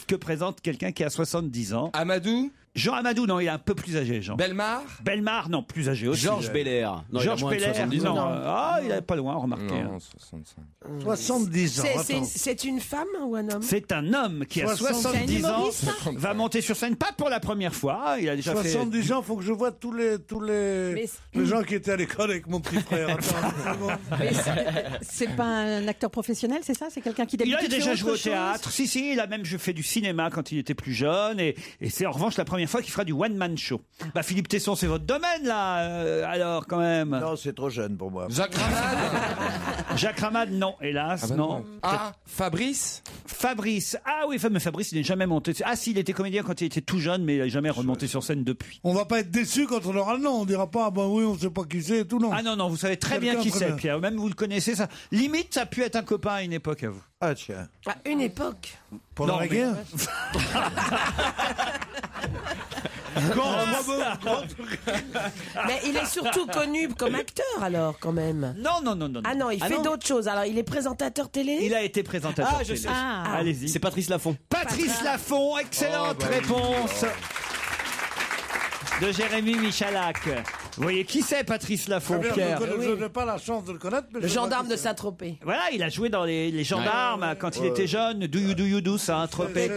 S4: que présente quelqu'un qui a 70 ans.
S17: Amadou?
S4: Jean Amadou, non, il est un peu plus âgé, Jean.
S17: Bellemare?
S4: Bellemare, non, plus âgé aussi.
S19: Georges Belair. Non,
S4: Georges Belair, non.
S19: ans.
S4: Ah, il est pas loin, remarquez.
S17: Non, 65.
S8: 70 ans.
S5: C'est une femme ou un homme?
S4: C'est un homme qui a 70 ans, va monter sur scène, pas pour la première fois. Il a déjà
S8: 70 ans, faut que je vois tous les gens qui étaient à l'école avec mon petit frère.
S20: C'est pas un acteur professionnel, c'est ça? C'est quelqu'un qui
S4: Il a
S20: d'habitude
S4: déjà
S20: fait
S4: joué au
S20: autre chose?
S4: théâtre. Si, il a même fait du cinéma quand il était plus jeune. Et c'est en revanche la première fois qu'il fera du one-man show. Bah, Philippe Tesson, c'est votre domaine, là, alors, quand même.
S8: Non, c'est trop jeune pour moi.
S17: Jacques Ramade?
S4: Jacques Ramade, non, hélas, non.
S17: Ah, Fabrice?
S4: Fabrice. Ah oui, mais Fabrice, il n'est jamais monté. Ah si, il était comédien quand il était tout jeune, mais il n'a jamais remonté sur scène depuis.
S8: On va pas être déçu quand on aura le nom. On dira pas, ah bah oui, on sait pas qui c'est et tout, non.
S4: Ah non, vous savez très bien qui c'est, Pierre. Même vous le connaissez, ça. Limite, ça a pu être un copain à une époque à vous.
S8: Ah tiens.
S5: À une époque.
S8: Pendant la guerre.
S5: Mais il est surtout connu comme acteur alors quand même.
S4: Non.
S5: Ah non, il fait d'autres choses. Alors il est présentateur télé.
S4: Il a été présentateur
S6: Ah, je
S4: télé.
S6: sais.
S4: Allez-y.
S6: C'est Patrice Laffont.
S4: Patrice Laffont, excellente réponse de Jérémy Michalak. Vous voyez qui c'est Patrice Laffont, Pierre?
S8: Je n'ai pas la chance de le connaître. Mais
S5: Le gendarme de Saint-Tropez.
S4: Voilà, il a joué dans les gendarmes quand il était jeune. Do you do Saint-Tropez?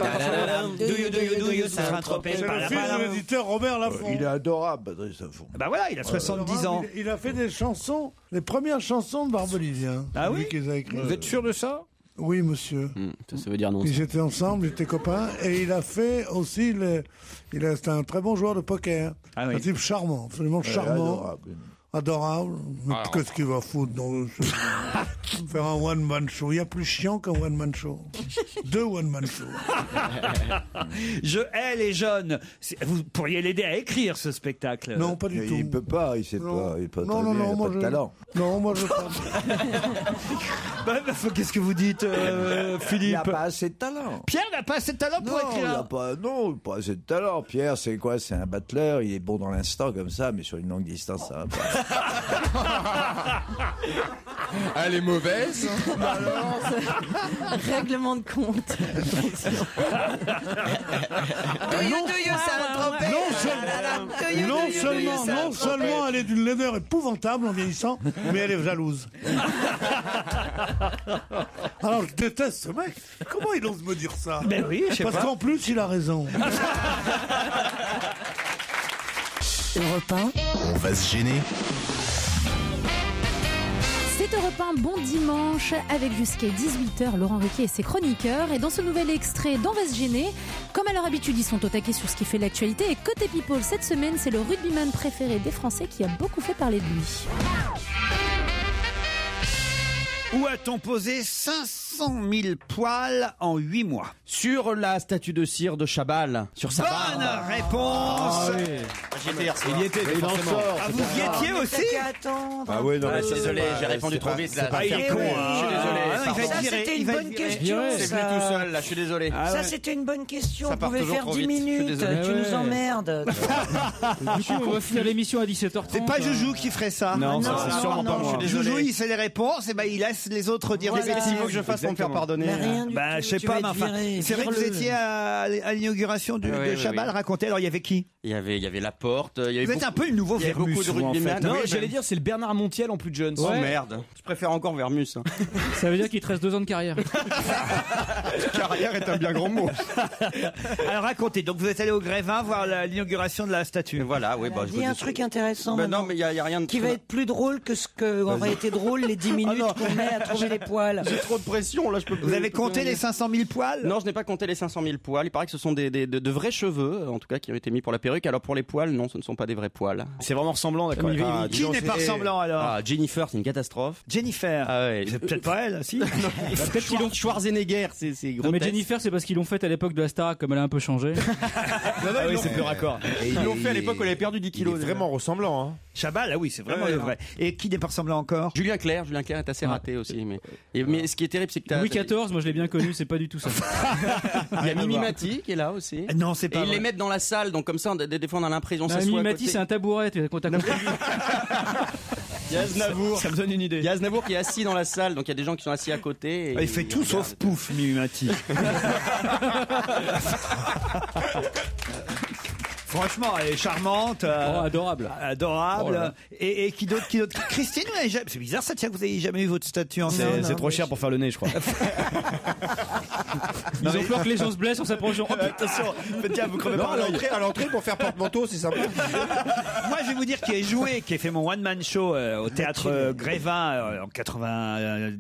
S4: Do you Saint-Tropez?
S8: C'est le fils de l'éditeur Robert Laffont.
S14: Il est adorable, Patrice Laffont.
S4: Bah voilà, il a 70 ans.
S8: Il a fait des chansons, les premières chansons de Barbelivien.
S4: Ah oui?
S8: Qu'ils a écrit.
S4: Vous êtes sûr de ça?
S8: Oui, monsieur.
S6: Ça veut dire non.
S8: Ils étaient ensemble, ils étaient copains. Et il a fait aussi... C'était un très bon joueur de poker.
S4: Ah oui.
S8: Un type charmant, absolument charmant. Adorable.
S17: Alors.
S8: Qu'est-ce qu'il va foutre dans faire un one-man show? Il y a plus chiant qu'un one-man show. 2 one-man show.
S4: Je hais les jeunes. Vous pourriez l'aider à écrire ce spectacle.
S8: Non, pas du tout.
S14: Il peut pas, il sait pas, il est pas très bien, il a
S8: moi
S14: pas de talent.
S8: Non, moi je
S4: Qu'est-ce que vous dites, Philippe?
S14: Il n'a pas assez de talent.
S4: Pierre n'a pas assez de talent pour
S14: Non, il
S4: écrire.
S14: a pas assez de talent. Pierre, c'est quoi? C'est un battleur. Il est bon dans l'instant comme ça, mais sur une longue distance, ça va pas.
S17: Elle est mauvaise.
S10: Règlement de compte.
S8: Non seulement elle est d'une laideur épouvantable en vieillissant, mais elle est jalouse. Alors je déteste ce mec. Comment il ose me dire ça?
S4: Ben oui, je sais
S8: Parce
S4: pas.
S8: qu'en plus il a raison.
S1: Europe 1,
S2: On va se gêner.
S3: C'est Europe 1, bon dimanche, avec jusqu'à 18h Laurent Ruquier et ses chroniqueurs. Et dans ce nouvel extrait d'On va se gêner, comme à leur habitude, ils sont au taquet sur ce qui fait l'actualité. Et côté people, cette semaine, c'est le rugbyman préféré des Français qui a beaucoup fait parler de lui.
S4: Où a-t-on posé 500 000 poils en 8 mois?
S6: Sur la statue de cire de Chabal. Sur sa barbe.
S4: Bonne réponse.
S6: J'y étais hier soir.
S19: Il y était,
S14: Il en
S19: forcément.
S14: sort.
S4: Ah, vous y étiez aussi?
S14: Ah oui, non,
S6: Ah,
S14: mais
S6: je suis désolé, j'ai répondu trop vite là.
S4: Ah, il est con, hein.
S6: Je suis désolé.
S4: Ah, il va
S10: Ça,
S4: être viré,
S10: c'était
S4: il
S10: une
S4: va être
S10: bonne
S4: viré.
S10: question.
S6: C'est venu tout seul là, je suis désolé.
S4: Ah
S10: Ça,
S4: ouais.
S10: c'était une bonne question.
S6: Ça
S10: On
S6: part
S10: pouvait
S6: toujours
S10: faire
S6: trop
S10: 10
S6: vite, je suis
S10: minutes.
S6: désolé.
S10: Tu nous emmerdes.
S12: Du coup, on va finir l'émission à 17h30.
S4: C'est pas Joujou qui ferait ça.
S19: Non, ça c'est sûrement pas moi.
S4: Joujou, il sait les réponses, et ben il laisse les autres dire
S10: Voilà.
S4: des
S6: Qu'est-ce qu'il faut que
S4: bêtises.
S6: je fasse pour me faire pardonner?
S10: Mais rien du
S4: Bah,
S10: tout,
S4: je sais
S10: tu
S4: pas,
S10: vas
S4: mais
S10: être
S4: enfin,
S10: viré.
S4: c'est vrai que vous
S10: Vire-le.
S4: étiez à l'inauguration
S6: Oui,
S4: de
S6: oui,
S4: Chabal.
S6: oui.
S4: Racontez, alors il y avait qui?
S6: Il y avait la porte. Il y avait
S4: Vous êtes un peu le nouveau
S6: il y avait
S4: Vermus,
S6: beaucoup de
S4: vous, en
S6: rugbyman.
S4: fait.
S19: Non,
S6: Oui,
S19: j'allais dire, c'est le Bernard Montiel en plus jeune.
S6: Oh
S12: Ouais.
S6: merde. Je préfère encore Vermus. Hein.
S12: Ça veut dire qu'il te reste 2 ans de carrière.
S6: Carrière est un bien grand mot.
S4: Alors racontez, donc vous êtes allé au Grévin voir l'inauguration de la statue.
S6: Voilà, oui, bah, je
S10: Dis
S6: vous
S10: un
S6: dis-
S10: truc intéressant.
S6: Ben non,
S10: maintenant,
S6: mais il y a rien de
S10: qui va être plus drôle que ce que aurait été drôle les 10 minutes
S6: non.
S10: qu'on met à trouver les poils.
S6: J'ai trop de pression là, je peux.
S4: Vous avez compté les 500 000 poils?
S6: Non, je n'ai pas compté les 500 000 poils. Il paraît que ce sont de vrais cheveux, en tout cas, qui ont été mis pour la perruque. Alors pour les poils, non, ce ne sont pas des vrais poils.
S19: C'est vraiment ressemblant, d'accord.
S6: Ah,
S4: Qui n'est pas ressemblant alors?
S6: Ah, Jennifer, c'est une catastrophe.
S4: Jennifer.
S6: Ah ouais.
S4: C'est peut-être pas elle, si.
S6: Peut-être qu'ils l'ont Schwarzenegger, c'est
S12: Non,
S6: gros.
S12: mais Jennifer, c'est parce qu'ils l'ont faite à l'époque de la Starac, comme elle a un peu changé.
S19: Ah oui, c'est plus raccord.
S6: Ils l'ont fait à l'époque où elle avait perdu 10
S11: Il est
S6: kilos.
S11: vraiment ressemblant. Hein.
S4: Chabal, ah oui, c'est vraiment
S6: Ouais,
S4: le
S6: ouais.
S4: vrai. Et qui n'est pas ressemblant encore?
S6: Julien Clerc est assez raté aussi. Mais ce qui est terrible, c'est que t'as.
S12: Louis XIV, moi je l'ai bien connu, c'est pas du tout ça.
S6: Il y a Mimi Mati qui est là aussi.
S4: Non, c'est
S6: Et
S4: pas
S6: ils
S4: vrai.
S6: les mettent dans la salle, donc comme ça, des fois on a l'impression que ça
S12: Mimi
S6: soit.
S12: Mati, c'est un tabouret, quand t'as compris.
S6: Il y a Aznavour.
S19: Ça me donne une idée.
S6: Il y a Aznavour qui est assis dans la salle, donc il y a des gens qui sont assis à côté.
S4: Il fait tout sauf pouf, Mimi Mati. Franchement, elle est charmante.
S12: Adorable.
S4: Adorable.
S19: Oh là.
S4: Et qui d'autre? Christine, vous n'avez jamais... c'est bizarre ça, tiens, que vous n'ayez jamais eu votre statue en scène.
S19: C'est trop cher pour faire le nez, je crois.
S12: Ils ont peur que les gens se blessent en s'approchant. Oh,
S19: Attention, faites gaffe, vous crevez
S11: Non,
S19: pas l'œil.
S11: à l'entrée pour faire porte-manteau, c'est sympa.
S4: Moi, je vais vous dire qui ai joué, qui ai fait mon one-man show au théâtre Grévin en 93,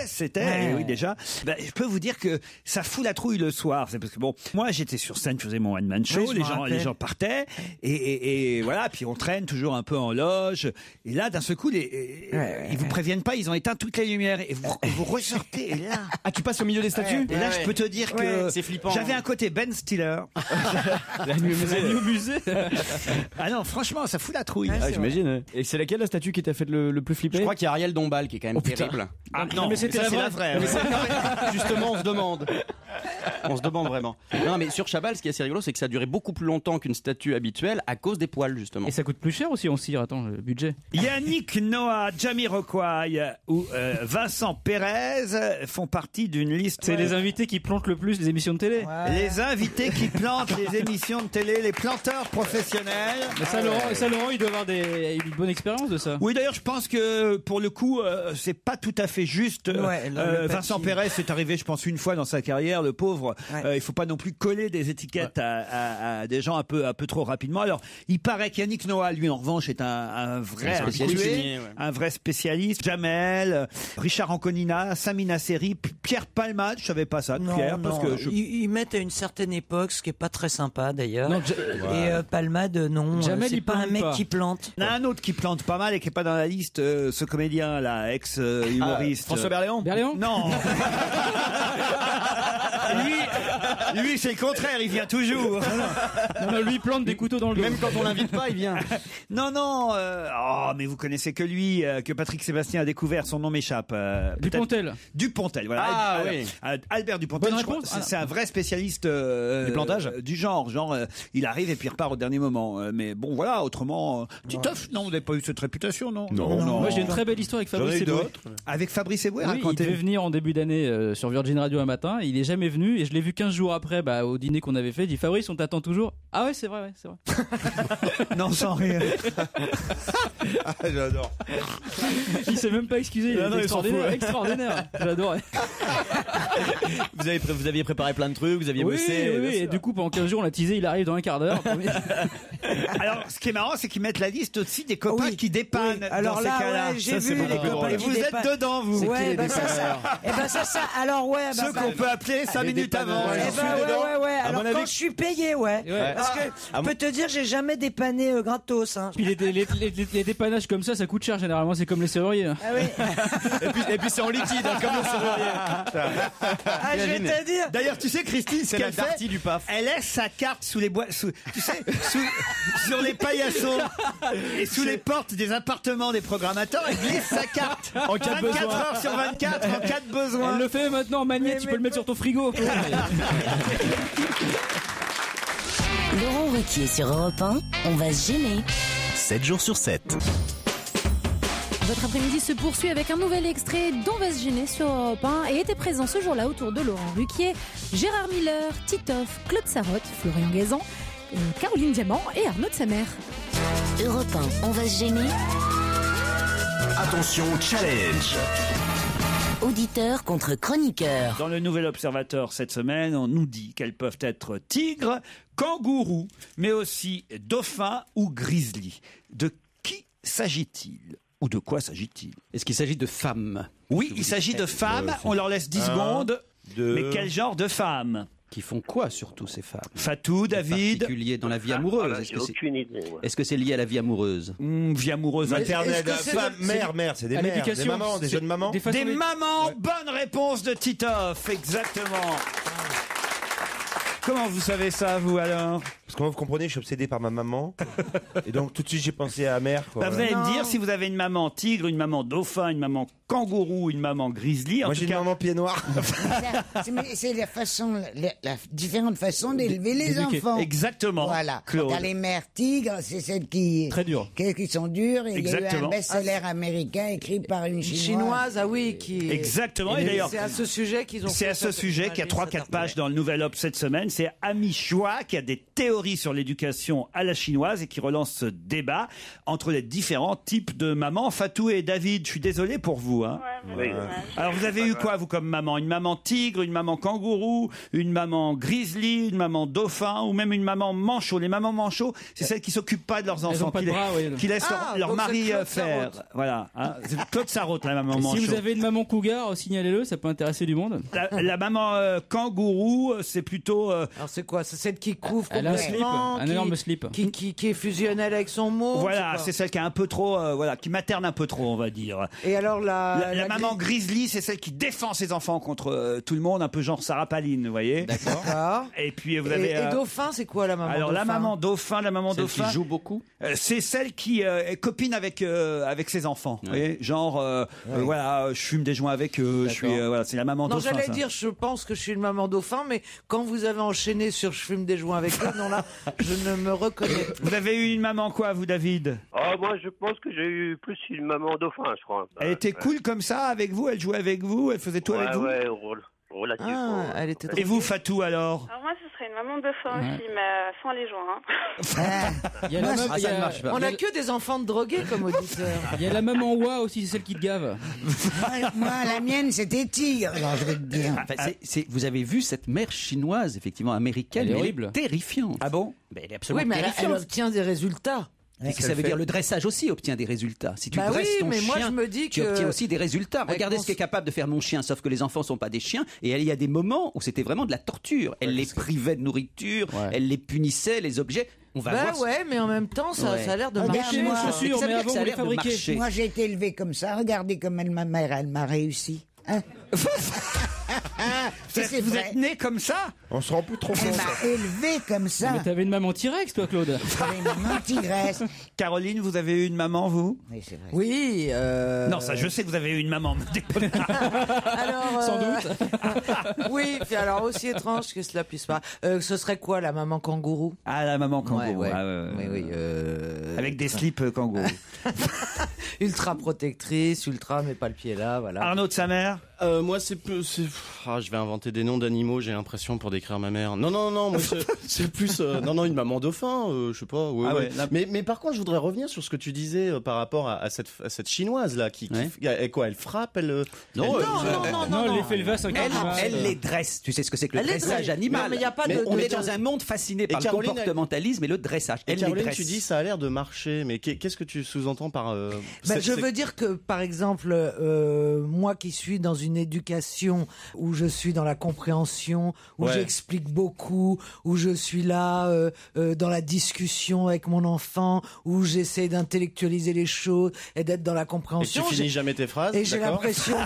S4: c'était,
S10: Ouais.
S4: oui déjà. Ben, je peux vous dire que ça fout la trouille le soir. C'est parce que bon, moi j'étais sur scène, je faisais mon one-man show,
S10: Oui, je me rappelle.
S4: les gens partaient et voilà, puis on traîne toujours un peu en loge. Et là, d'un seul coup, ils vous préviennent pas, ils ont éteint toutes les lumières et vous ressortez. Et là,
S19: Ah, tu passes au milieu des statues
S4: et là, je peux te dire que
S6: c'est flippant.
S4: j'avais un côté Ben Stiller.
S19: La nuit au musée.
S4: Ah non, franchement, ça fout la trouille.
S19: Ah, j'imagine. Ouais. Et c'est laquelle la statue qui t'a fait le plus flipper?
S6: Je crois qu'il y a Ariel Dombal qui est quand même
S19: Oh, putain.
S6: terrible.
S4: Ah non, mais c'était
S12: la
S4: la vraie.
S6: Mais c'est- Justement, on se demande. On se demande vraiment. Non, mais sur Chabal, ce qui est assez rigolo, c'est que ça a duré beaucoup plus longtemps qu'une statue habituelle à cause des poils, justement.
S12: Et ça coûte plus cher aussi en cire, attends, le budget.
S4: Yannick Noah, Jamiroquai ou Vincent Pérez font partie d'une liste.
S12: C'est les invités qui plantent le plus les émissions de télé.
S4: Les invités qui plantent les émissions de télé, les planteurs professionnels.
S12: Mais ça, Laurent, il doit avoir une bonne expérience de ça.
S4: Oui, d'ailleurs, je pense que pour le coup, c'est pas tout à fait juste.
S10: Ouais, le
S4: Vincent
S10: papier.
S4: Pérez, c'est arrivé, je pense, une fois dans sa carrière, le pauvre.
S10: Ouais.
S4: Il faut pas non plus coller des étiquettes à des gens un peu trop rapidement. Alors, il paraît qu'Yannick Noah, lui, en revanche, est un vrai
S6: Un spécialiste.
S4: habitué,
S6: Ouais.
S4: un vrai spécialiste. Jamel, Richard Anconina, Samina Seri, Pierre Palmade, je savais pas ça, de Pierre, parce que
S10: Ils mettent à une certaine époque, ce qui est pas très sympa d'ailleurs.
S12: Non,
S10: Et Palmade, non.
S12: Jamel,
S10: c'est
S12: il
S10: pas un
S12: plante
S10: mec
S12: pas.
S10: qui plante.
S4: il y en a un autre qui plante pas mal et qui est pas dans la liste, ce comédien là, ex-humoriste.
S19: François Berléand?
S12: Berléand
S4: Non. Lui, c'est le contraire, il vient toujours.
S12: Non, lui, il plante des couteaux dans le dos.
S19: Même quand on l'invite pas, il vient.
S4: Non, mais vous connaissez que lui, que Patrick Sébastien a découvert, son nom m'échappe.
S12: Dupontel.
S4: Dupontel, voilà.
S19: Ah, oui.
S4: Albert Dupontel,
S12: Bonne
S4: je crois,
S12: réponse.
S4: c'est un vrai spécialiste
S19: Du plantage
S4: du genre, il arrive et puis il repart au dernier moment. Mais bon, voilà, autrement, Titoff, non, vous n'avez pas eu cette réputation, non?
S12: Moi, j'ai une très belle histoire avec Fabrice Eboué.
S4: Avec Fabrice Eboué,
S12: Oui, il devait venir en début d'année sur Virgin Radio un matin. Il est jamais venu et je l'ai vu 15 jours après au dîner qu'on avait fait. Il dit Fabrice, on t'attend toujours. Ah ouais, c'est vrai, c'est vrai.
S4: Non, sans rire.
S11: J'adore.
S12: Il s'est même pas excusé. Il est extraordinaire. J'adore.
S19: Vous aviez préparé plein de trucs, vous aviez bossé.
S12: Oui. Et du coup, pendant 15 jours, on l'a teasé. Il arrive dans un quart d'heure.
S4: Alors, ce qui est marrant, c'est qu'ils mettent la liste aussi des copains qui dépannent.
S10: Alors
S4: dans
S10: là,
S4: ces cas-là.
S10: ouais, j'ai vu les copains
S4: Et
S10: qui
S4: vous êtes
S10: dépannent.
S4: dedans, vous.
S10: Ouais, ça. Alors ouais,
S4: ceux qu'on peut appeler 5 minutes avant.
S10: Ouais. Alors quand je suis payé, parce que je peux te dire, j'ai jamais dépanné gratos. Hein.
S12: Puis les dépannages comme ça coûte cher généralement. C'est comme les serruriers.
S10: Ah oui.
S19: et puis c'est en liquide, comme le serrurier.
S10: Je vais te dire.
S4: D'ailleurs, tu sais, Christine,
S19: c'est la partie du PAF.
S4: Elle laisse sa carte sous les tu sais, sur les paillassons et sous les portes des appartements des programmateurs. Elle glisse sa carte
S12: En cas de
S4: 24
S12: besoin.
S4: heures sur 24 en cas de besoin.
S12: Elle le fait maintenant en magnète. Tu peux le mettre sur ton frigo.
S1: Laurent Ruquier sur Europe 1, on va se gêner.
S2: 7 jours sur 7.
S3: Votre après-midi se poursuit avec un nouvel extrait d'On va se gêner sur Europe 1 et était présent ce jour-là autour de Laurent Ruquier, Gérard Miller, Titoff, Claude Sarraute, Florian Gazan, Caroline Diamant et Arnaud de Samer.
S1: Europe 1, on va se gêner.
S2: Attention, challenge.
S1: Auditeur contre chroniqueur.
S4: Dans le Nouvel Observateur cette semaine, on nous dit qu'elles peuvent être tigres, kangourous, mais aussi dauphins ou grizzlies. De qui s'agit-il ? Ou de quoi s'agit-il ?
S19: Est-ce qu'il s'agit de femmes ?
S4: Oui, il s'agit de femmes. On leur laisse 10 secondes. Mais quel genre de femmes ?
S19: Qui font quoi surtout ces femmes ?
S4: Fatou, David.
S19: En particulier dans la vie amoureuse. Est-ce que c'est lié à la vie amoureuse ?
S4: Vie amoureuse
S11: maternelle. Mère, c'est des mères, des mamans, des jeunes mamans.
S4: Des mamans. Bonne réponse de Titoff, exactement. Comment vous savez ça, vous, alors ?
S11: Parce que moi, vous comprenez, je suis obsédé par ma maman. Et donc, tout de suite, j'ai pensé à la mère.
S4: Vous allez me dire si vous avez une maman tigre, une maman dauphin, une maman kangourou, une maman grizzly.
S11: Moi, j'ai une maman pied noir.
S15: C'est la différente façon d'élever les enfants.
S4: Exactement.
S15: Voilà.
S4: Claude.
S15: Car les mères tigres, c'est celles qui sont dures. Et il y a eu un best-seller américain écrit par une chinoise.
S10: qui.
S4: Exactement. Et d'ailleurs,
S9: c'est à ce sujet qu'ils ont.
S4: C'est à ce sujet qu'il y a 3-4 pages dans le Nouvel Obs cette semaine. C'est Ami Chua qui a des théories sur l'éducation à la chinoise et qui relance ce débat entre les différents types de mamans. Fatou et David, je suis désolé pour vous. Hein.
S22: Oui.
S4: Alors vous avez eu quoi, vous, comme maman ? Une maman tigre, une maman kangourou, une maman grizzly, une maman dauphin ou même une maman manchot. Les mamans manchots, c'est celles qui s'occupent pas de leurs enfants, qui laissent leur mari faire. Voilà. Hein. C'est Claude Sarraute, la maman manchot.
S12: Si vous avez une maman cougar, signalez-le, ça peut intéresser du monde.
S4: La maman kangourou, c'est plutôt...
S9: Alors c'est quoi ? C'est celle qui couvre
S12: Elle a un slip, un énorme slip.
S9: Qui est fusionnelle avec son mot.
S4: Voilà, c'est celle qui est un peu trop... qui materne un peu trop, on va dire.
S9: Et alors
S4: la maman grizzly, c'est celle qui défend ses enfants contre tout le monde, un peu genre Sarah Palin, vous voyez.
S9: D'accord.
S4: Et puis vous avez...
S9: Et dauphin, c'est quoi la maman
S4: alors
S9: dauphin ?
S4: La maman dauphin...
S19: Celle qui joue beaucoup ?
S4: C'est celle qui est copine avec ses enfants. Vous voyez, genre, voilà, je fume des joints avec eux, c'est la maman dauphin.
S9: Non, j'allais dire, je pense que je suis une maman dauphin, mais quand vous avez enchaîné sur je fume des joints avec eux, non là, je ne me reconnais plus.
S4: Vous avez eu une maman quoi, vous, David ?
S18: Moi, je pense que j'ai eu plus une maman dauphin, je crois.
S4: Elle était cool comme ça avec vous ? Elle jouait avec vous ? Elle faisait tout avec vous ?
S18: Ouais, relativement.
S9: Elle était
S4: Et vous, Fatou, alors ?
S13: Alors moi, ce serait une maman dauphin aussi, mais sans les joints.
S9: On n'a que des enfants de drogués comme auditeurs.
S12: Il y a la maman Wa aussi, c'est celle qui te gave.
S15: Moi, la mienne, c'était tigre. Alors, je vais te dire.
S19: Vous avez vu cette mère chinoise, effectivement américaine,
S12: elle est
S19: mais
S12: horrible.
S19: Elle est terrifiante.
S4: Ah bon ?
S19: Elle est absolument
S9: oui, mais
S19: terrifiante.
S9: elle obtient des résultats.
S19: Et que ça veut dire le dressage aussi obtient des résultats. Si tu dresses ton
S9: mais
S19: chien,
S9: moi je me dis
S19: tu obtiens aussi des résultats. Regardez ce qu'est capable de faire mon chien, sauf que les enfants sont pas des chiens. Et il y a des moments où c'était vraiment de la torture. Elle les privait de nourriture, elle les punissait, les objets. On va voir.
S9: Mais en même temps, ça a l'air de marcher.
S15: Moi, j'ai été élevé comme ça. Regardez comme ma mère, elle m'a réussi. Hein
S4: vous êtes né comme ça ?
S11: On se rend plus trop
S15: Elle
S11: compte.
S15: m'a élevé comme ça.
S12: Mais t'avais une maman T-Rex, toi, Claude.
S15: J'avais une maman tigresse.
S4: Caroline, vous avez eu une maman, vous?
S15: Oui, c'est vrai.
S9: Oui.
S4: Non, ça, je sais que vous avez eu une maman.
S9: Alors,
S12: Sans doute.
S9: Oui, puis alors aussi étrange que cela puisse pas. Ce serait quoi la maman kangourou?
S4: Ah, la maman kangourou.
S9: Ouais.
S4: Ah, ouais.
S9: Oui.
S4: Avec des slips kangourou.
S9: Ultra protectrice, ultra, mais pas le pied là, voilà.
S4: Arnaud de sa mère?
S6: Moi, je vais inventer des noms d'animaux, j'ai l'impression, pour décrire ma mère. Non, moi, c'est plus... une maman dauphin, je sais pas. Mais par contre, je voudrais revenir sur ce que tu disais par rapport à cette chinoise, là, qui quoi, elle frappe, elle...
S12: Non, elle les fait lever à 5 heures du matin.
S19: Elle les dresse. Tu sais ce que c'est que le dressage animal.
S9: Non, mais y a pas
S19: on est dans un monde fasciné par le comportementalisme et le dressage.
S6: Et
S19: Elle
S6: Caroline,
S19: les dresse.
S6: tu dis ça a l'air de marcher, mais qu'est-ce que tu sous-entends par...
S9: Je veux dire que, par exemple, moi qui suis dans une éducation où je suis dans la compréhension, où j'explique beaucoup, où je suis là dans la discussion avec mon enfant, où j'essaie d'intellectualiser les choses et d'être dans la compréhension.
S6: Et tu finis jamais tes phrases.
S9: Et j'ai l'impression,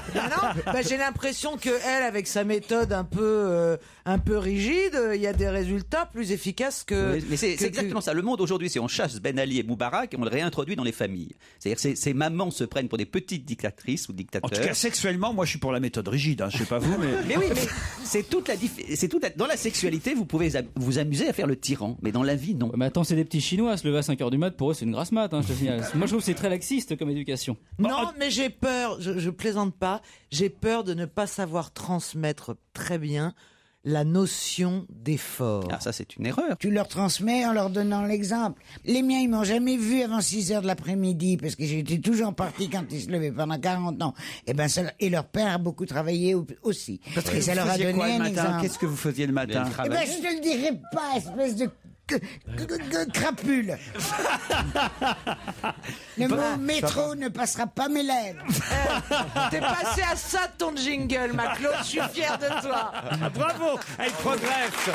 S9: j'ai l'impression que elle, avec sa méthode un peu rigide, il y a des résultats plus efficaces que.
S19: Mais c'est exactement ça. Le monde aujourd'hui, c'est on chasse Ben Ali et Moubarak et on le réintroduit dans les familles. C'est-à-dire ces mamans se prennent pour des petites dictatrices ou dictateurs.
S4: En tout cas, sexuellement, moi, je suis pour la méthode rigide. Je sais pas vous, mais.
S19: Mais oui, mais c'est toute la dans la sexualité, vous pouvez vous amuser à faire le tyran, mais dans la vie, non.
S12: Mais attends, c'est des petits Chinois, se lever à 5h du mat, pour eux, c'est une grasse mat, je te signale. Moi, je trouve que c'est très laxiste comme éducation.
S9: Non, mais j'ai peur, je plaisante pas, j'ai peur de ne pas savoir transmettre très bien la notion d'effort.
S19: Ah, ça, c'est une erreur.
S15: Tu leur transmets en leur donnant l'exemple. Les miens, ils m'ont jamais vu avant 6h de l'après-midi parce que j'étais toujours parti quand ils se levaient pendant 40 ans. Et leur père a beaucoup travaillé aussi.
S4: Parce que
S15: et ça leur a donné un exemple.
S4: Qu'est-ce que vous faisiez le matin?
S15: Je te le dirai pas, espèce de crapule. Le mot métro ne passera pas mes lèvres.
S9: T'es passé à ça ton jingle, ma Claude, je suis fier de toi.
S4: Bravo, elle progresse.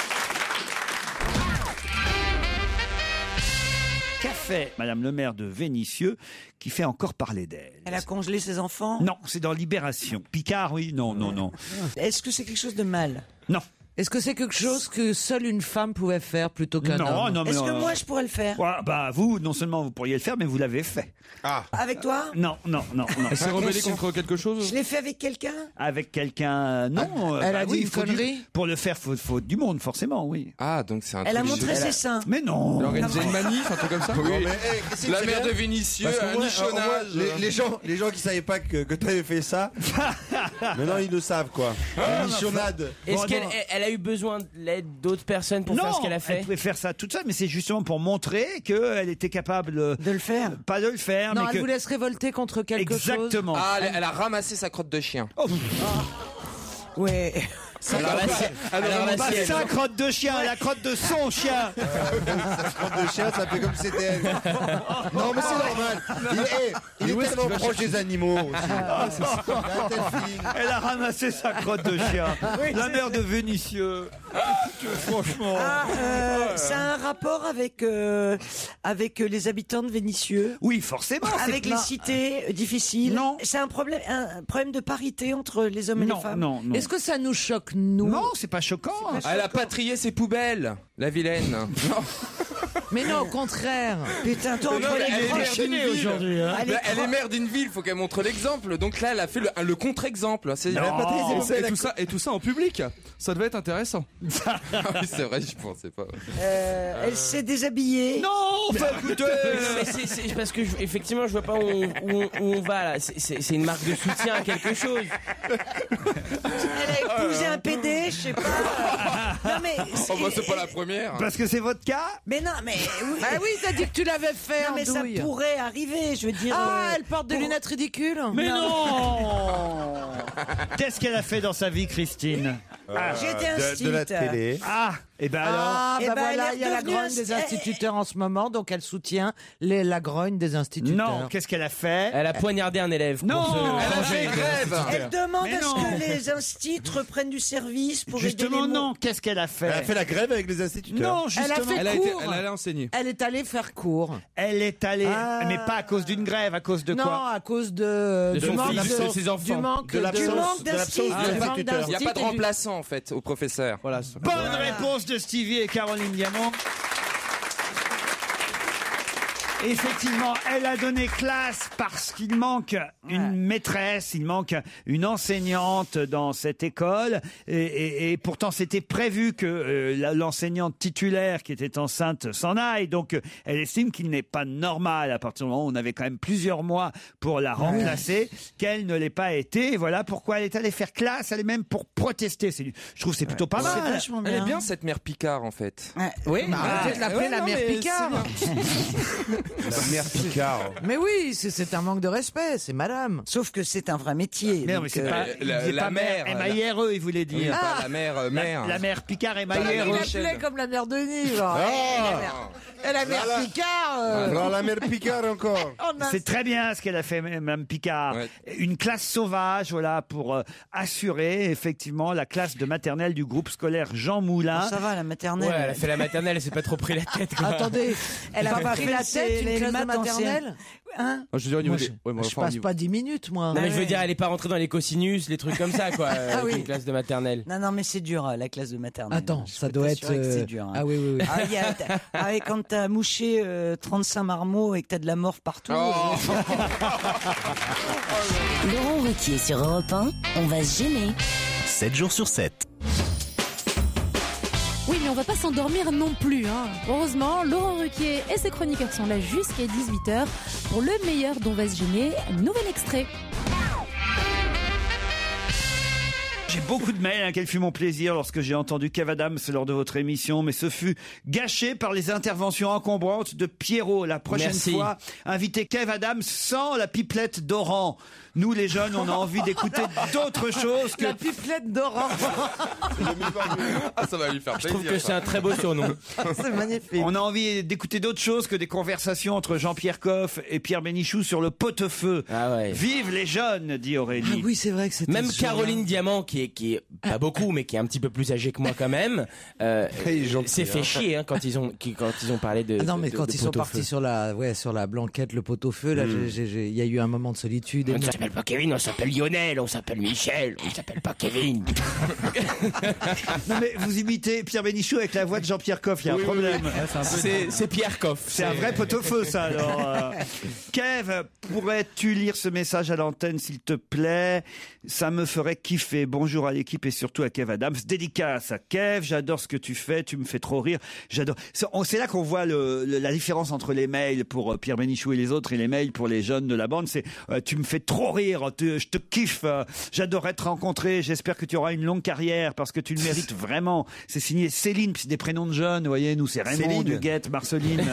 S4: Qu'a fait Madame le maire de Vénissieux qui fait encore parler d'elle?
S10: Elle a congelé ses enfants?
S4: Non, c'est dans Libération. Picard, oui, non.
S10: Est-ce que c'est quelque chose de mal?
S4: Non.
S9: Est-ce que c'est quelque chose que seule une femme pouvait faire plutôt qu'un homme?
S10: Non. Est-ce que moi je pourrais le faire?
S4: Vous, non seulement vous pourriez le faire, mais vous l'avez fait.
S10: Ah. Avec toi?
S4: Non.
S17: Elle s'est rebellée contre quelque chose?
S10: Je l'ai fait avec quelqu'un?
S4: Avec quelqu'un, non.
S9: Elle a dit une connerie?
S4: Pour le faire, faut du monde, forcément, oui.
S17: Ah, donc c'est un
S10: Elle a montré ses seins.
S4: Mais non.
S17: Elle a organisé une manif, un truc comme ça?
S11: Oui.
S17: La maire de Vénissieux, un nichonnage.
S11: Les gens qui savaient pas que tu avais fait ça, maintenant ils le savent, quoi. Nichonnade.
S16: Est-ce qu'elle a eu besoin de l'aide d'autres personnes pour faire ce qu'elle a fait?
S4: Elle pouvait faire ça toute seule, mais c'est justement pour montrer qu'elle était capable
S10: de le faire.
S4: Pas de le faire,
S9: non,
S4: mais
S9: elle voulait se révolter contre quelque chose.
S4: Exactement.
S17: Ah, elle a ramassé sa crotte de chien.
S10: Ouais.
S4: Sa crotte de chien, la crotte de son chien.
S11: Sa crotte de chien, ça fait comme si c'était elle. Non, mais c'est normal. Il est tellement proche des animaux aussi.
S4: Elle a ramassé sa crotte de chien. La mère de Vénissieux. Franchement.
S10: Ça a un rapport avec les habitants de Vénissieux?
S4: Oui, forcément.
S10: Avec les cités difficiles?
S4: Non.
S10: C'est un problème de parité entre les hommes et les femmes?
S4: Non.
S9: Est-ce que ça nous choque, nous?
S4: Non, c'est pas choquant.
S17: Elle a pas trié ses poubelles, la vilaine. Non.
S9: Mais non, au contraire.
S10: Putain, toi,
S17: elle est
S4: déchaînée aujourd'hui.
S17: Elle est maire d'une ville, faut qu'elle montre l'exemple. Donc là, elle a fait le contre-exemple.
S7: Et tout ça en public. Ça devait être intéressant.
S17: Oui, c'est vrai, je pensais pas.
S10: Elle s'est déshabillée.
S4: Non, écoutez.
S16: C'est parce que effectivement, je vois pas où on va là. C'est une marque de soutien à quelque chose.
S10: Elle a épousé un PD, je sais pas. Non mais.
S17: C'est pas la première.
S4: Parce que c'est votre cas?
S10: Mais non, mais. Oui.
S9: Ah oui, t'as dit que tu l'avais fait.
S10: Non, mais ça pourrait arriver, je veux dire.
S9: Ah, elle porte des lunettes ridicules.
S4: Mais non. Qu'est-ce qu'elle a fait dans sa vie, Christine?
S10: J'étais instite.
S11: De la télé.
S4: Ah, et ben alors.
S9: Ah, voilà, il y a la grogne des instituteurs en ce moment, donc elle soutient la grogne des instituteurs.
S4: Non, qu'est-ce qu'elle a fait?
S16: Elle a poignardé un élève.
S4: Non,
S17: elle a fait grève.
S10: Elle demande à ce que les instituts reprennent du service pour
S4: justement,
S10: aider les
S4: non. Qu'est-ce qu'elle a fait?
S11: Elle a fait la grève avec les instituteurs.
S4: Non, justement.
S9: Elle a fait cours.
S17: Elle allait enseigner.
S9: Elle est allée faire cours.
S4: Elle est allée, mais pas à cause d'une grève, à cause de quoi?
S9: Non, à cause de
S17: son fils, ses enfants.
S9: Du manque
S11: de
S10: manque d'un style.
S17: Il n'y a pas de remplaçant en fait au professeur. Voilà.
S4: Bonne réponse de Stevie et Caroline Diamant. Effectivement, elle a donné classe parce qu'il manque une maîtresse, il manque une enseignante dans cette école. Et pourtant, c'était prévu que l'enseignante titulaire qui était enceinte s'en aille. Donc, elle estime qu'il n'est pas normal, à partir du moment où on avait quand même plusieurs mois pour la remplacer, qu'elle ne l'ait pas été. Et voilà pourquoi elle est allée faire classe, elle est même pour protester. Je trouve que c'est plutôt pas mal.
S17: Elle est bien cette mère Picard en fait.
S9: Oui, peut-être l'appeler la mère Picard.
S11: La mère Picard.
S9: Mais oui, c'est un manque de respect, c'est madame.
S10: Sauf que c'est un vrai métier.
S4: Mais c'est pas
S17: la mère.
S4: M-A-I-R-E, il voulait dire.
S17: Pas la mère, mère.
S4: La mère Picard M-A-I-R-E.
S9: Il l'appelait comme la mère Denis. Et la mère Picard.
S11: Alors la mère Picard encore.
S4: C'est très bien ce qu'elle a fait, Mme Picard. Ouais. Une classe sauvage, voilà, pour assurer effectivement la classe de maternelle du groupe scolaire Jean Moulin.
S10: Ça va, la maternelle.
S16: Ouais, elle a fait la maternelle, elle s'est pas trop pris la tête. Quoi.
S9: Attendez, elle a pas pris la tête, une classe de maternelle.
S10: Hein
S17: je veux dire, au niveau
S9: je passe pas 10 minutes, moi.
S16: Non, mais je veux dire, elle est pas rentrée dans les cosinus, les trucs comme ça, quoi. Une classe de maternelle.
S10: Non, mais c'est dur, la classe de maternelle.
S9: Attends, ça doit être.
S10: C'est dur. Hein.
S9: Ah oui.
S10: Quand t'as mouché 35 marmots et que t'as de la morve partout.
S1: Laurent Ruquier sur Europe 1, on va se gêner.
S2: 7 jours sur 7.
S3: Oui, mais on va pas s'endormir non plus. Heureusement, Laurent Ruquier et ses chroniqueurs sont là jusqu'à 18h pour le meilleur d'On va se gêner. Nouvel extrait.
S4: J'ai beaucoup de mails, quel fut mon plaisir lorsque j'ai entendu Kev Adams lors de votre émission, mais ce fut gâché par les interventions encombrantes de Pierrot. La prochaine fois, invitez Kev Adams sans la pipelette d'Oran. Nous, les jeunes, on a envie d'écouter d'autres choses que...
S9: La pipelette d'Oran.
S17: Ça va lui faire plaisir.
S16: Je trouve que c'est un très beau surnom.
S9: C'est magnifique.
S4: On a envie d'écouter d'autres choses que des conversations entre Jean-Pierre Coff et Pierre Bénichou sur le pot-au-feu.
S16: Ah ouais.
S4: Vive les jeunes, dit Aurélie.
S9: Ah oui, c'est vrai que c'était...
S16: Même Caroline Diamant, qui est pas beaucoup, mais qui est un petit peu plus âgée que moi quand même, s'est fait chier quand ils ont parlé de.
S9: Ah non, mais
S16: de,
S9: quand
S16: de
S9: ils sont partis sur la blanquette, le pot-au-feu, là, il y a eu un moment de solitude.
S16: On ne s'appelle pas Kevin, on s'appelle Lionel, on s'appelle Michel, on ne s'appelle pas Kevin.
S4: Non mais vous imitez Pierre Bénichou avec la voix de Jean-Pierre Coff, il y a un problème.
S16: C'est Pierre Coff.
S4: C'est un vrai pot-au-feu, ça, alors. Kev, pourrais-tu lire ce message à l'antenne, s'il te plaît? Ça me ferait kiffer. Bonjour à l'équipe et surtout à Kev Adams. Dédicace à Kev, j'adore ce que tu fais, tu me fais trop rire. J'adore. C'est là qu'on voit la différence entre les mails pour Pierre Bénichou et les autres et les mails pour les jeunes de la bande. C'est tu me fais trop rire, je te kiffe, j'adorerais te rencontrer, j'espère que tu auras une longue carrière parce que tu le mérites vraiment. C'est signé Céline, puis c'est des prénoms de jeunes, vous voyez, nous c'est Raymond, Duguette, Marceline.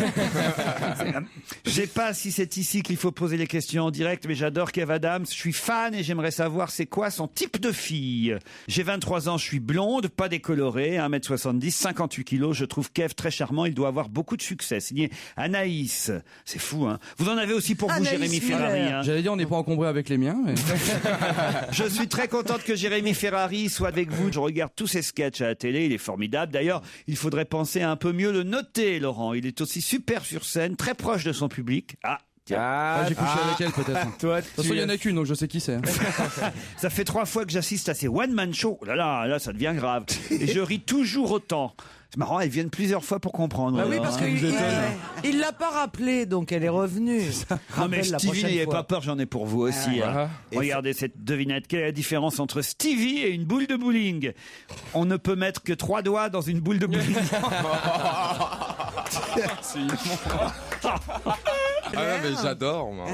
S4: Je sais pas si c'est ici qu'il faut poser les questions en direct, mais j'adore Kev Adams, je suis fan et j'aimerais savoir c'est quoi son type de fille. J'ai 23 ans, je suis blonde, pas décolorée, 1m70, 58 kilos, je trouve Kev très charmant, il doit avoir beaucoup de succès. Signé Anaïs. C'est fou, hein. Vous en avez aussi pour vous, Jérémy Ferrari, hein.
S12: J'allais dire, on n'est pas encombré avec les miens. Mais...
S4: Je suis très contente que Jérémy Ferrari soit avec vous. Je regarde tous ses sketchs à la télé, il est formidable. D'ailleurs, il faudrait penser à un peu mieux le noter, Laurent. Il est aussi super sur scène, très proche de son public.
S12: J'ai couché avec elle peut-être. De toute façon, il y en a qu'une, donc je sais qui c'est.
S4: Ça fait 3 fois que j'assiste à ces one-man shows. Là, ça devient grave. Et je ris toujours autant. C'est marrant, elles viennent plusieurs fois pour comprendre.
S9: Bah oui, parce qu'il l'a pas rappelé, donc elle est revenue.
S4: Non mais Stevie, n'ayez pas peur, j'en ai pour vous aussi. Regardez cette devinette. Quelle est la différence entre Stevie et une boule de bowling? On ne peut mettre que 3 doigts dans une boule de bowling.
S17: Ah non, mais j'adore, moi.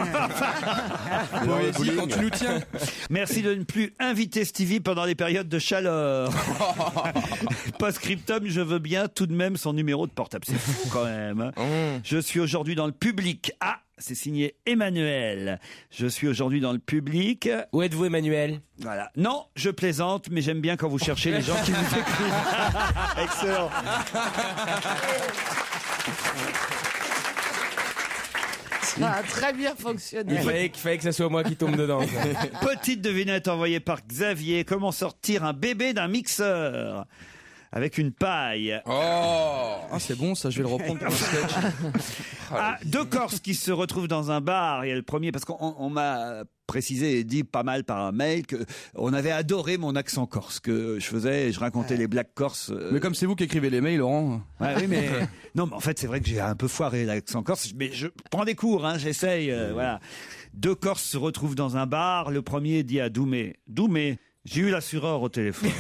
S17: Poésie quand tu nous tiens.
S4: Merci de ne plus inviter Stevie pendant les périodes de chaleur. Post-scriptum, je veux bien tout de même son numéro de portable. C'est fou quand même. Je suis aujourd'hui dans le public. Ah, c'est signé Emmanuel. Je suis aujourd'hui dans le public.
S16: Où êtes-vous, Emmanuel?
S4: Voilà. Non, je plaisante, mais j'aime bien quand vous cherchez les gens qui vous écrivent. Excellent.
S9: Ça a très bien fonctionné.
S16: Il fallait que ça soit moi qui tombe dedans.
S4: Petite devinette envoyée par Xavier. Comment sortir un bébé d'un mixeur? Avec une paille.
S12: C'est bon, ça, je vais le reprendre pour un sketch.
S4: 2 Corses qui se retrouvent dans un bar. Il y a le premier, parce qu'on m'a précisé et dit pas mal par un mail que on avait adoré mon accent corse que je faisais, et je racontais les blagues corses.
S12: Mais comme c'est vous qui écrivez les mails, Laurent.
S4: Ouais, oui, mais non, mais en fait, c'est vrai que j'ai un peu foiré l'accent corse, mais je prends des cours, hein, j'essaye, voilà. 2 Corses se retrouvent dans un bar. Le premier dit à Doumé, j'ai eu l'assureur au téléphone.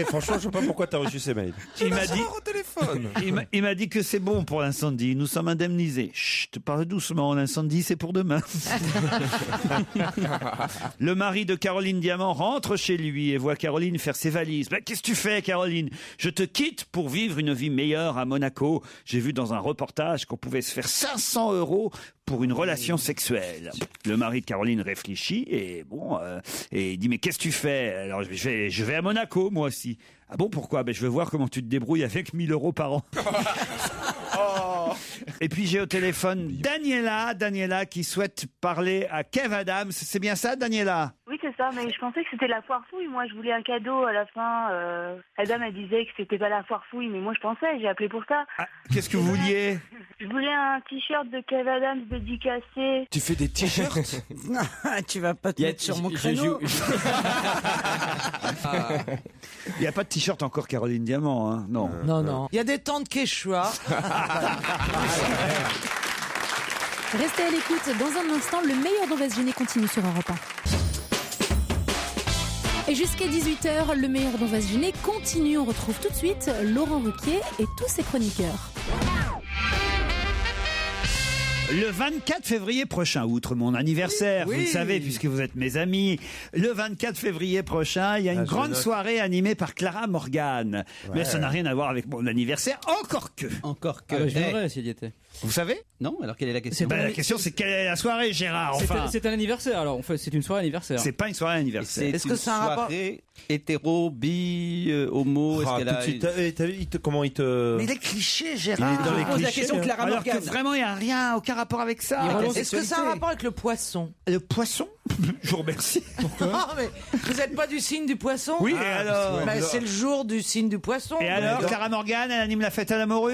S11: Franchement, je sais pas pourquoi t'as reçu ces mails.
S4: Il m'a dit au téléphone. Il m'a dit que c'est bon pour l'incendie. Nous sommes indemnisés. Chut, parle doucement. L'incendie, c'est pour demain. Le mari de Caroline Diamant rentre chez lui et voit Caroline faire ses valises. Qu'est-ce que tu fais, Caroline? Je te quitte pour vivre une vie meilleure à Monaco. J'ai vu dans un reportage qu'on pouvait se faire 500 € pour une relation sexuelle. Le mari de Caroline réfléchit et et il dit mais qu'est-ce que tu fais? Alors je vais à Monaco moi aussi. Ah bon, pourquoi? Je veux voir comment tu te débrouilles avec 1 000 € par an. Et puis j'ai au téléphone Daniela qui souhaite parler à Kev Adams. C'est bien ça, Daniela?
S20: Oui, c'est ça, mais je pensais que c'était la foire fouille. Moi, je voulais un cadeau à la fin. La dame, elle disait que c'était pas la foire fouille, mais moi, je pensais, j'ai appelé pour ça.
S4: Ah, qu'est-ce que vous vouliez?
S20: Je voulais un t-shirt de Kev Adams dédicacé.
S11: Tu fais des t-shirts?
S10: Tu vas pas te mettre sur mon créneau.
S4: Il n'y a pas de t-shirt encore Caroline Diamant, hein? Non.
S9: Non. Il y a des temps de Quechua.
S3: Restez à l'écoute. Dans un instant, le meilleur d'On va se gêner continue sur Europe 1. Et jusqu'à 18h, le meilleur d'On va se gêner continue. On retrouve tout de suite Laurent Ruquier et tous ses chroniqueurs.
S4: Le 24 février prochain, outre mon anniversaire, vous le savez puisque vous êtes mes amis, le 24 février prochain, il y a une grande soirée animée par Clara Morgan. Ouais. Mais ça n'a rien à voir avec mon anniversaire, encore que.
S12: Je viendrai s'il y était.
S4: Vous savez?
S19: Non, alors quelle est la question?
S4: La question c'est quelle est la soirée, Gérard? Enfin,
S12: c'est un anniversaire, alors c'est une soirée anniversaire.
S4: C'est pas une soirée anniversaire.
S19: Est-ce que c'est un rapport hétéro, bi, homo? Est-ce qu'elle a...
S11: comment il te...
S10: Mais les clichés, Gérard.
S19: Il est dans les clichés. La question Clara
S4: alors
S19: Morgan.
S4: que vraiment il n'y a rien, aucun rapport avec ça.
S9: Est-ce que ça a un rapport avec le poisson?
S4: Le poisson? Je vous remercie. Pourquoi?
S9: Non, mais vous n'êtes pas du signe du poisson?
S4: Oui, et alors?
S9: C'est le jour du signe du poisson.
S4: Et alors, Clara Morgan, elle anime la fête à la morue?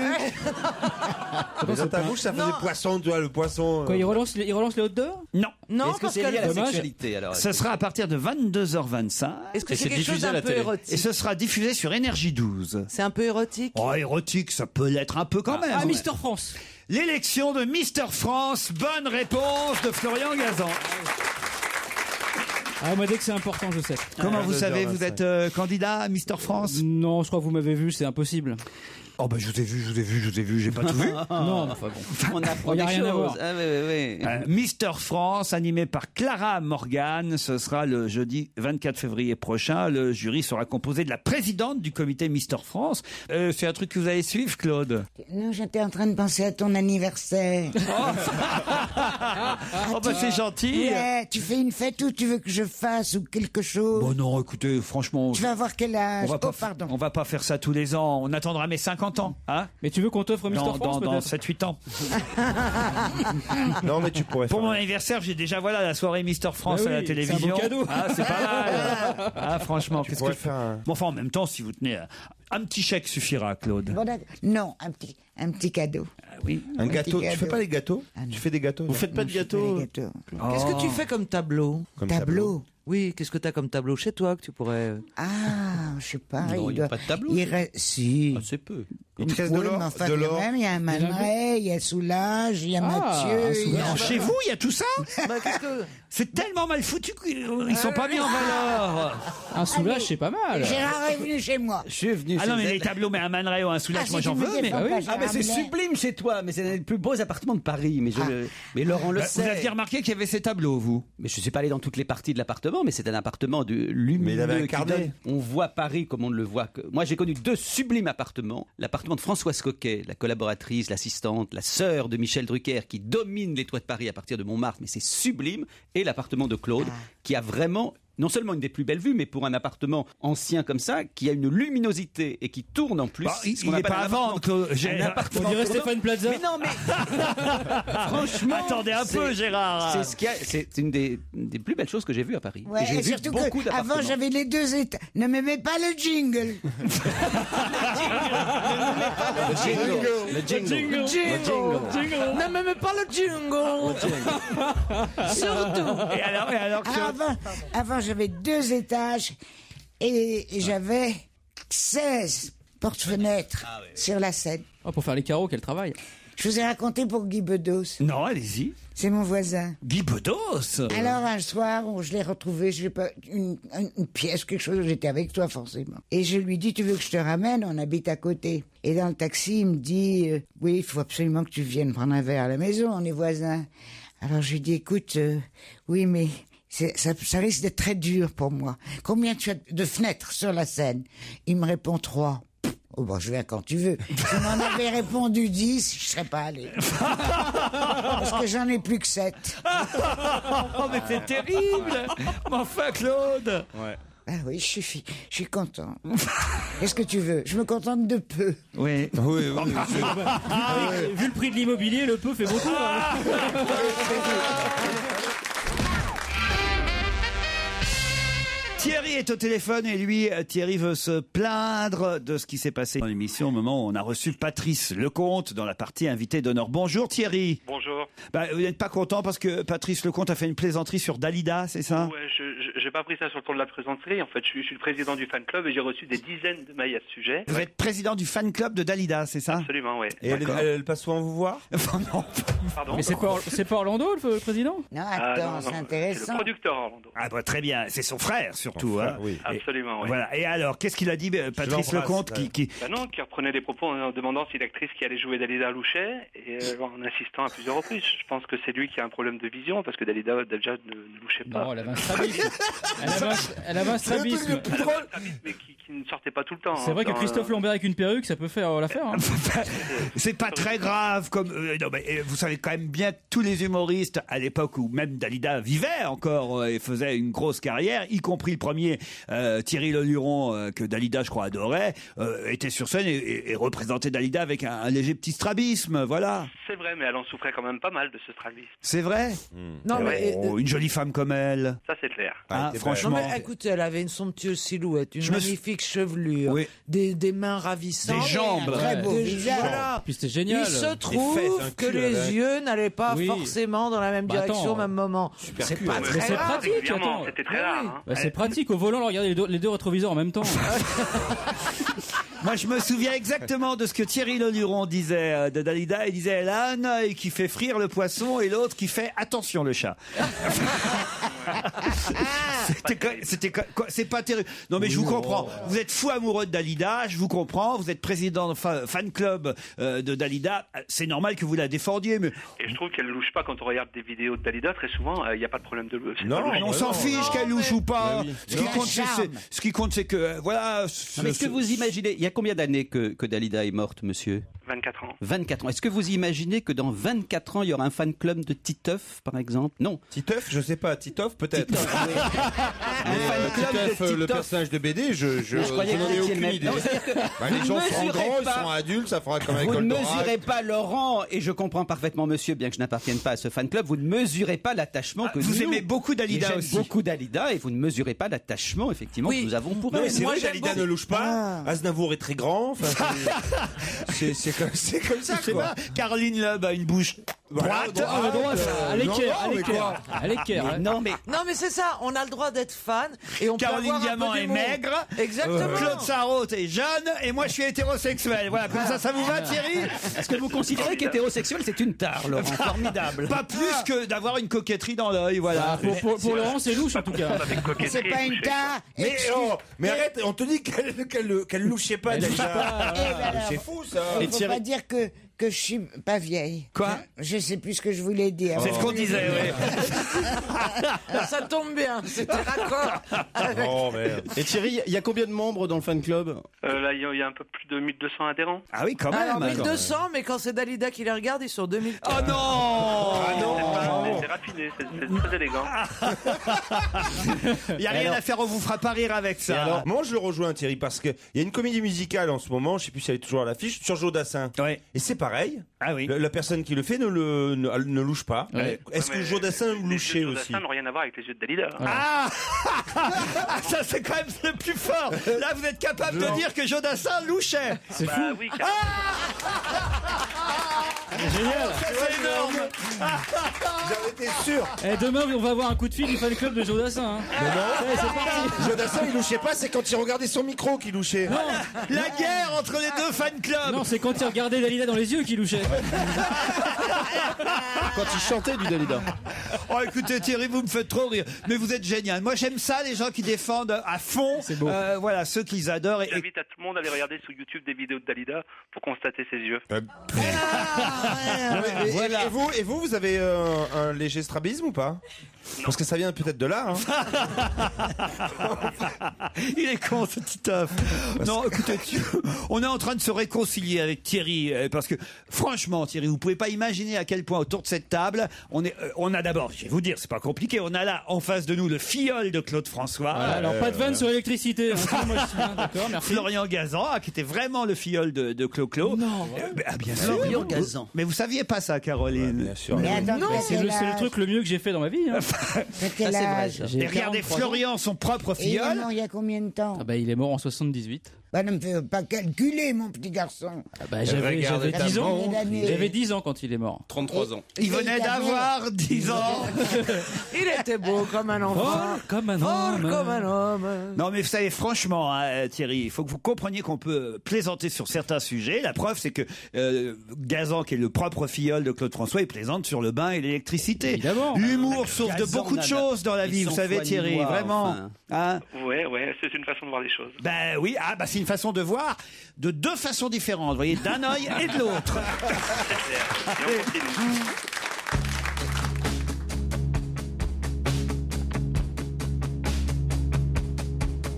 S11: Mais dans ta bouche, ça faisait poisson, tu vois, le poisson.
S12: Quoi, il relance les hot dogs?
S4: Non,
S19: est-ce que c'est lié à la sexualité alors?
S4: Ce sera à partir de 22h25.
S9: Est-ce que c'est quelque chose d'un peu érotique?
S4: Et ce sera diffusé sur Énergie 12.
S9: C'est un peu érotique?
S4: Oh, érotique, ça peut l'être un peu quand même.
S12: Ah, Mister France.
S4: L'élection de Mister France. Bonne réponse de Florian Gazan.
S12: On m'a dit que c'est important, je sais.
S4: Comment vous savez, vous êtes candidat à Mister France?
S12: Non, je crois que vous m'avez vu, c'est impossible.
S4: Oh je vous ai vu, j'ai pas tout vu.
S12: Non, enfin bon.
S19: On apprend des
S12: rien à voir.
S19: choses. Oui.
S4: Mister France, animé par Clara Morgan, ce sera le jeudi 24 février prochain. Le jury sera composé de la présidente du comité Mister France. C'est un truc que vous allez suivre, Claude?
S15: Non, j'étais en train de penser à ton anniversaire.
S4: C'est gentil.
S15: Ouais, tu fais une fête ou tu veux que je fasse ou quelque chose?
S4: Bon non, écoutez, franchement...
S15: Tu vas voir quel âge?
S4: Pardon. On va pas faire ça tous les ans. On attendra mes 50 ans. Hein?
S12: Mais tu veux qu'on t'offre Mister France
S4: dans
S12: peut-être?
S4: 7-8 ans.
S11: Non, mais tu pourrais
S4: Pour mon anniversaire, j'ai déjà la soirée Mister France à la télévision.
S12: C'est un bon cadeau.
S4: C'est pas mal. Franchement, qu'est-ce que
S11: faire
S4: Bon, enfin, en même temps, si vous tenez un petit chèque suffira, Claude.
S15: Bon, non, un petit cadeau.
S4: Oui.
S11: Un gâteau. Tu fais pas les gâteaux? Tu fais des gâteaux?
S9: Vous faites pas de gâteaux? Qu'est-ce que tu fais comme tableau?
S15: Tableau?
S9: Oui, qu'est-ce que t'as comme tableau chez toi que tu pourrais...
S15: Je sais pas.
S19: Non, il n'y a pas de tableau.
S15: Si.
S19: C'est peu.
S11: Il te reste
S15: de l'or? Enfin,
S11: de l'or.
S15: Il y a un Man Ray, il y a Soulage, il y a Mathieu.
S4: Chez vous, il y a tout ça? C'est tellement mal foutu qu'ils sont pas mis en valeur.
S12: Un Soulage, c'est pas mal.
S15: Gérard est venu chez moi.
S19: Je suis venu
S4: non, mais les tableaux, mais un Man Ray ou un Soulage, moi j'en veux.
S19: Mais c'est sublime chez toi. Mais c'est les plus beaux appartements de Paris. Mais Laurent le sait.
S4: Vous aviez remarqué qu'il y avait ces tableaux, vous?
S19: Mais je suis pas allé dans toutes les parties de l'appartement, mais c'est un appartement de lumineux.
S11: Mais il avait un carnet.
S19: On voit Paris comme on ne le voit que. Moi, j'ai connu 2 sublimes appartements. L'appartement de Françoise Coquet, la collaboratrice, l'assistante, la sœur de Michel Drucker, qui domine les toits de Paris à partir de Montmartre, mais c'est sublime. Et l'appartement de Claude, qui a vraiment non seulement une des plus belles vues, mais pour un appartement ancien comme ça, qui a une luminosité et qui tourne en plus.
S4: Il n'est pas à vendre.
S12: On dirait Stéphane Plaza.
S19: Mais non, mais franchement,
S4: attendez un peu, Gérard.
S19: C'est une des plus belles choses que j'ai vues à Paris.
S15: Ouais, et surtout qu'avant j'avais les 2 états. Ne me mets pas le jingle.
S9: Le jingle. Non, mais pas le jingle. Surtout.
S4: Et alors
S15: Avant, j'avais 2 étages et j'avais 16 porte-fenêtres sur la scène.
S12: Oh, pour faire les carreaux, quel travail.
S15: Je vous ai raconté pour Guy Bedos.
S4: Non, allez-y.
S15: C'est mon voisin.
S4: Guy Bedos.
S15: Alors un soir, je l'ai retrouvé, je sais pas, une pièce, quelque chose, j'étais avec toi forcément. Et je lui dis, tu veux que je te ramène? On habite à côté. Et dans le taxi, il me dit, oui, il faut absolument que tu viennes prendre un verre à la maison, on est voisins. Alors je lui dis, écoute, oui, mais ça risque d'être très dur pour moi. Combien tu as de fenêtres sur la scène? Il me répond 3. Oh bon, je viens quand tu veux. Si m'en avais répondu 10, je serais pas allé. Parce que j'en ai plus que 7.
S4: Oh, mais c'est terrible. Mais enfin, Claude.
S11: Ouais.
S15: Ah oui, je suis content. Qu'est-ce que tu veux? Je me contente de peu.
S4: Oui.
S12: Vu le prix de l'immobilier, le peu fait beaucoup.
S4: Thierry est au téléphone et lui, Thierry veut se plaindre de ce qui s'est passé dans l'émission au moment où on a reçu Patrice Lecomte dans la partie invité d'honneur. Bonjour Thierry.
S18: Bonjour.
S4: Vous n'êtes pas content parce que Patrice Lecomte a fait une plaisanterie sur Dalida, c'est ça?
S18: Ouais, j'ai pas pris ça sur le ton de la plaisanterie. En fait, je suis le président du fan club et j'ai reçu des dizaines de mails à ce sujet.
S4: Vous êtes président du fan club de Dalida, c'est ça?
S18: Absolument, oui.
S11: Et elle passe souvent vous voir?
S4: Non.
S18: Pardon.
S12: Mais c'est pas Orlando, le président?
S15: Non, attends, c'est
S18: C'est
S15: intéressant.
S18: le producteur Orlando.
S4: Ah bah très bien, c'est son frère surtout. Hein.
S11: Oui.
S18: Absolument, oui.
S4: Voilà. Et alors, qu'est-ce qu'il a dit Patrice Lecomte qui...
S18: Non, qui reprenait des propos en demandant si l'actrice qui allait jouer Dalida louchait et en insistant à plusieurs reprises. Je pense que c'est lui qui a un problème de vision parce que Dalida déjà ne louchait pas.
S12: Non, elle avait un strabisme. Elle avait un strabisme.
S18: Mais qui ne sortait pas tout le temps.
S12: C'est vrai que Christophe Lambert avec une perruque, ça peut faire l'affaire. Hein.
S4: C'est pas très grave comme non mais vous savez quand même bien tous les humoristes à l'époque où même Dalida vivait encore et faisait une grosse carrière, y compris le premier Thierry Leluron que Dalida je crois adorait, était sur scène et représentait Dalida avec un léger petit strabisme, voilà.
S18: C'est vrai, mais elle en souffrait quand même pas mal de ce strabisme.
S4: C'est vrai.
S9: Non, mais
S4: une jolie femme comme elle.
S18: Ça c'est clair.
S4: Franchement.
S9: Non, mais écoute, elle avait une somptueuse silhouette, une magnifique chevelure, des mains ravissantes,
S4: des jambes,
S15: très beau visage.
S9: Voilà.
S12: Puis c'était génial.
S9: Il se trouve que les yeux n'allaient pas forcément dans la même direction au même moment. C'est pas très
S12: c'est
S9: grave.
S12: pratique. Attends.
S18: C'était très rare. Hein.
S12: Bah, c'est pratique au volant, regarder les deux rétroviseurs en même temps.
S4: Moi, je me souviens exactement de ce que Thierry Leluron disait de Dalida. Il disait elle a un œil qui fait frire le poisson et l'autre qui fait attention le chat. C'est pas terrible. Non, mais je vous comprends. Vous êtes fou amoureux de Dalida, je vous comprends. Vous êtes président fan club de Dalida. C'est normal que vous la défendiez, mais.
S18: Et je trouve qu'elle louche pas quand on regarde des vidéos de Dalida. Très souvent, il n'y a pas de problème de.
S4: Non, on s'en fiche qu'elle louche ou pas. Ce qui compte, c'est que voilà.
S19: Mais est-ce que vous imaginez, il y a combien d'années que Dalida est morte, monsieur?
S18: 24 ans.
S19: 24 ans. Est-ce que vous imaginez que dans 24 ans, il y aura un fan club de Titeuf, par exemple? Non.
S11: Titeuf, je sais pas. Titeuf, peut-être. Titeuf, le personnage de BD, je n'en ai aucune idée. Les gens sont grands, ils sont adultes, ça fera comme avec
S19: Vous ne
S11: Goldorak.
S19: mesurez pas, Laurent, et je comprends parfaitement, monsieur, bien que je n'appartienne pas à ce fan club, vous ne mesurez pas l'attachement que
S4: vous aimez beaucoup Dalida aussi.
S19: Beaucoup Dalida, et vous ne mesurez pas l'attachement, effectivement, que nous avons pour elle.
S11: C'est vrai, Dalida ne louche pas. Aznavour est très grand. C'est comme ça, quoi.
S4: Caroline Loeb a une bouche droite.
S12: À l'équerre.
S19: Non, mais
S9: c'est ça. On a le droit d'être fan et on
S4: Caroline
S9: peut avoir
S4: Diamant
S9: un peu
S4: est
S9: d'humour.
S4: maigre.
S9: Exactement.
S4: Claude Sarraute est jeune et moi je suis hétérosexuel. Voilà, comme ça vous va, Thierry?
S19: est-ce que vous considérez qu'hétérosexuel c'est une tare, Laurent? Formidable.
S4: Pas plus que d'avoir une coquetterie dans l'œil, voilà.
S12: Pour Laurent, c'est louche en tout cas.
S15: C'est pas une tare.
S11: Mais arrête, on te dit qu'elle louchait pas déjà. C'est fou ça.
S15: Il faut pas dire que je suis pas vieille.
S4: Quoi?
S15: Je sais plus ce que je voulais dire.
S4: C'est ce qu'on disait, oui.
S9: Ça tombe bien, c'était raccord.
S11: Oh merde.
S6: Et Thierry, il y a combien de membres dans le fan club?
S18: Là, il y a un peu plus de 1200 adhérents.
S4: Ah oui, quand même.
S9: Alors 1200, mais quand c'est Dalida qui les regarde, ils sont 2000.
S4: Oh non!
S18: C'est raffiné, c'est très élégant.
S4: Il n'y a rien à faire, on vous fera pas rire avec ça.
S11: Alors, moi, je le rejoins, Thierry, parce qu'il y a une comédie musicale en ce moment, je sais plus si elle est toujours à l'affiche, sur Joe Dassin.
S4: Ouais.
S11: Et c'est pareil.
S4: Ah oui.
S11: La personne qui le fait ne louche pas.
S18: Ouais.
S11: Est-ce que Jodassin louchait
S18: Les yeux de
S11: aussi
S18: Jodassin n'ont rien à voir avec les yeux de Dalida.
S4: Ah ça c'est quand même le plus fort. Là vous êtes capable de dire que Jodassin louchait.
S12: C'est
S18: Bah
S12: fou.
S18: oui,
S12: Génial.
S4: C'est énorme.
S11: J'en étais sûr.
S12: Et demain, on va avoir un coup de fil du fan club de Jodassin. Hein.
S11: Mais non, Jodassin il louchait pas, c'est quand il regardait son micro qu'il louchait.
S12: Non,
S4: la guerre entre les deux fan clubs.
S12: Non, c'est quand il regardait Dalida dans les yeux qu'il louchait.
S6: Quand il chantait du Dalida.
S4: Oh écoutez Thierry, vous me faites trop rire. Mais vous êtes génial. Moi j'aime ça, les gens qui défendent à fond.
S12: C'est beau.
S4: Voilà, ceux qu'ils adorent.
S18: J'invite à tout le monde à aller regarder sur YouTube des vidéos de Dalida pour constater ses yeux.
S11: Et vous avez un léger strabisme ou pas? Parce que ça vient peut-être de là.
S4: Il est con ce Titoff. Non, écoutez, on est en train de se réconcilier avec Thierry parce que franchement, Thierry, vous pouvez pas imaginer à quel point autour de cette table, on a d'abord, je vais vous dire, c'est pas compliqué, on a là en face de nous le filleul de Claude François.
S12: Alors pas de vanne sur l'électricité. Hein. Moi, je suis bien, d'accord, merci.
S4: Florian Gazan, qui était vraiment le filleul de Clo-Clo.
S9: Non.
S4: Bien sûr.
S19: Florian Gazan.
S4: Mais vous saviez pas ça, Caroline?
S11: Bien sûr.
S15: Mais attends,
S12: C'est le truc le mieux que j'ai fait dans ma vie. Hein.
S15: C'était l'âge.
S4: Et regardez Florian, son propre
S15: Et il est
S4: filleul.
S15: mort il y a combien de temps?
S12: Ah bah, il est mort en 78.
S15: Bah ne me fais pas calculer, mon petit garçon.
S12: Ah bah, j'avais 10 ans. J'avais 10 ans quand il est mort.
S6: 33 ans.
S4: Il venait d'avoir 10 ans.
S9: Il était beau comme un enfant.
S12: Fort comme un homme.
S9: Fort comme un homme.
S4: Non mais vous savez franchement hein, Thierry, il faut que vous compreniez qu'on peut plaisanter sur certains sujets. La preuve c'est que Gazan qui est le propre filleul de Claude François, il plaisante sur le bain et l'électricité.
S12: Évidemment.
S4: L'humour sauve de
S19: Gazan
S4: beaucoup de choses dans la vie, vous savez Thierry, vraiment.
S19: Enfin.
S4: Hein
S18: Ouais, c'est une façon de voir les choses.
S4: Ben oui, bah c'est une façon de voir de deux façons différentes, vous voyez, d'un œil et de l'autre.
S18: Et on continue.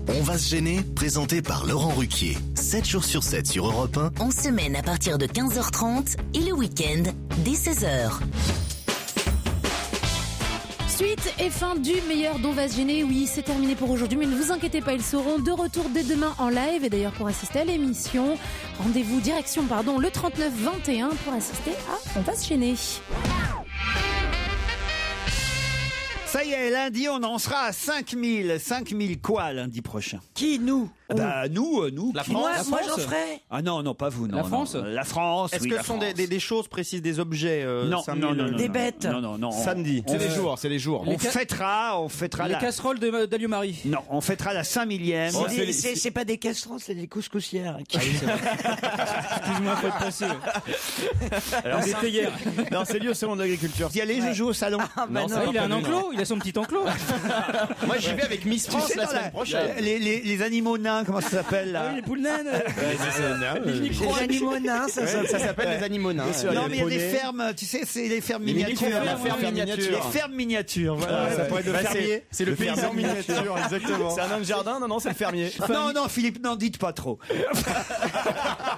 S2: On va se gêner, présenté par Laurent Ruquier. 7 jours sur 7 sur Europe 1.
S1: En semaine à partir de 15h30 et le week-end dès 16h.
S3: Suite et fin du meilleur d'On va se gêner. Oui, c'est terminé pour aujourd'hui, mais ne vous inquiétez pas, ils seront de retour dès demain en live. Et d'ailleurs, pour assister à l'émission, rendez-vous direction le 3921 pour assister à On va se gêner.
S4: Ça y est, lundi, on en sera à 5000. 5000 quoi lundi prochain?
S10: Qui, nous?
S4: Bah nous.
S6: La
S4: qui-
S6: France.
S10: Moi, j'en ferai.
S4: Ah non, pas vous. Non,
S12: La
S4: non.
S12: France
S4: La France.
S6: Est-ce
S4: oui,
S6: que
S4: la
S6: ce sont
S4: France.
S6: des choses précises, des objets
S4: Non,
S6: 5000,
S4: non.
S10: Des bêtes.
S4: Non.
S11: Samedi.
S4: On-
S6: c'est des jours.
S4: On fêtera
S12: Les
S4: la...
S12: casseroles d'Aliou-Marie.
S4: Non, on fêtera la 5000e.
S10: C'est pas des castrons, c'est des couscoussières.
S12: Excuse-moi, faut être passé. Alors, des théières.
S6: Non, c'est lié au salon de l'agriculture.
S4: Y aller, je joue au salon.
S12: Non, ça, il a un enclos, il a son petit enclos.
S6: Moi, j'y vais avec Miss
S4: Tu
S6: France
S4: sais,
S6: la
S4: dans
S6: semaine prochaine.
S4: les animaux nains, comment ça s'appelle là?
S12: Ah oui, les poules naines.
S10: Les animaux nains, ça
S6: Ça s'appelle les animaux nains.
S4: Non, mais il y a des fermes, tu sais, c'est les fermes miniatures.
S6: La ferme miniature.
S4: Les fermes miniatures, voilà.
S11: Ça pourrait être le fermier.
S6: C'est le paysan miniature, exactement.
S11: C'est un homme jardin? Non, c'est le fermier.
S4: Non, Philippe, n'en dites pas trop.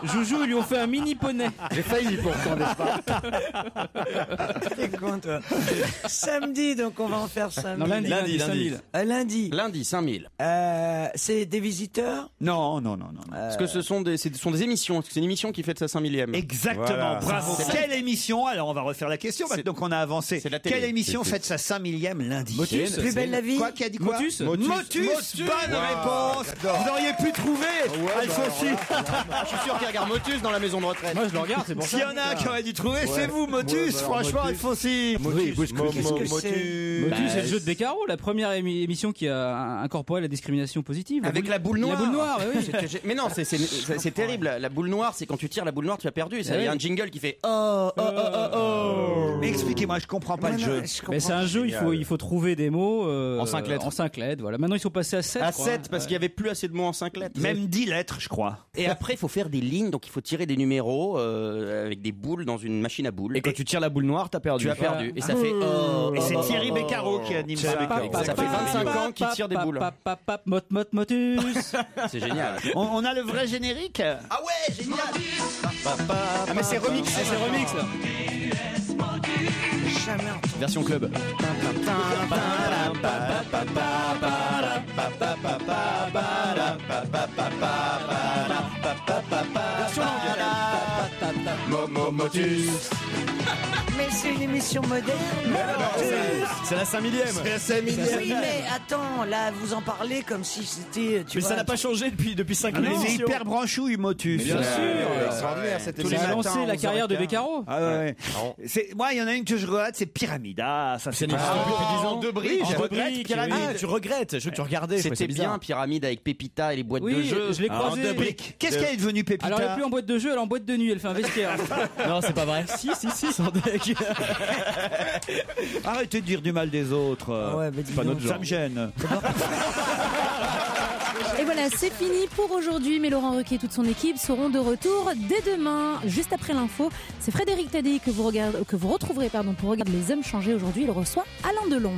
S12: Joujou, ils lui ont fait un mini poney.
S6: J'ai failli pourtant, n'est-ce pas?
S10: T'es con, toi. Samedi, donc on va en faire 5000.
S12: Non, lundi. 5000.
S10: Lundi,
S6: 5000.
S10: c'est des visiteurs?
S4: Non.
S6: Parce que ce sont des émissions. C'est une émission qui fête sa 5000e.
S4: Exactement,
S11: Voilà.
S4: bravo. Quelle émission? Alors on va refaire la question, maintenant qu'on a avancé.
S6: C'est la télé.
S4: Quelle émission fête sa 5000e lundi?
S10: Motus, plus belle la vie?
S4: Quoi, qui a dit quoi?
S12: Motus.
S4: Motus. Bonne réponse. Vous auriez pu trouver, Alfonsi.
S6: Je suis sûr qu'il regarde Motus dans la maison de retraite.
S12: Moi, je le regarde, c'est pour ça.
S4: S'il y en a qui aurait dû trouver, c'est vous, Motus. Franchement, Alfonsi.
S12: Motus, c'est le jeu de Beccaro, la première émission qui a incorporé la discrimination positive.
S6: Avec la boule noire.
S12: La boule noire, oui.
S6: Mais non, c'est terrible. La boule noire, c'est quand tu tires la boule noire, tu as perdu. Il y a un jingle qui fait
S4: Mais expliquez-moi, je comprends pas le jeu.
S12: Mais c'est un jeu, il faut trouver des mots
S6: en 5 lettres.
S12: En 5 lettres, voilà. Maintenant, ils sont passés à 7.
S6: À 7 parce qu'il y avait plus assez de mots en 5 lettres.
S4: Même 10 lettres, je crois.
S6: Et après, il faut faire des lignes, donc il faut tirer des numéros avec des boules dans une machine à boules.
S16: Et quand tu tires la boule noire, t'as perdu.
S6: Tu as perdu. Et ça fait
S4: Et c'est Thierry Beccaro qui anime ça.
S6: Ça fait 25 ans qu'il tire des boules.
S12: Motus.
S6: C'est génial.
S4: On a le vrai générique?
S6: Ah ouais, génial.
S16: Ah, mais c'est remix.
S12: C'est remix, là.
S16: Version club.
S6: Version longue.
S16: Motus.
S10: Mais c'est une émission moderne.
S5: C'est la 5 millième.
S11: C'est la 5 millième.
S10: Oui, mais attends, là, vous en parlez comme si c'était.
S5: Mais ça n'a pas changé depuis 5
S4: Ah, mais
S5: ans.
S4: c'est hyper branchouille, Motus.
S12: Bien sûr.
S11: Extraordinaire cette
S12: Il a lancé la carrière de Beccaro.
S4: Ah ouais. Moi, il y en a une que je regrette, c'est Pyramida. Ça,
S5: Ça n'existe plus depuis 10 ans.
S11: De briques.
S5: Je regrette
S12: briques,
S5: Pyramide.
S12: oui.
S5: Ah, tu regrettes. Je veux que tu regardais.
S6: C'était bien, Pyramide avec Pépita et les boîtes de
S12: Oui,
S6: jeux.
S12: je l'ai croisé.
S4: Qu'est-ce qu'elle est devenue, Pépita?
S12: Alors, elle est plus en boîte de jeu, elle est en boîte de nuit, elle fait un vestiaire.
S5: Non, c'est pas vrai. Si, sans deck.
S4: Arrêtez de dire du mal des autres.
S10: Ouais, bah, dis
S5: pas
S10: donc.
S5: notre genre.
S4: Ça me gêne.
S3: Et voilà, c'est fini pour aujourd'hui. Mais Laurent Ruquier et toute son équipe seront de retour dès demain, juste après l'info. C'est Frédéric Taddy que vous retrouverez pour regarder Les Hommes Changés. Aujourd'hui, il reçoit Alain Delon.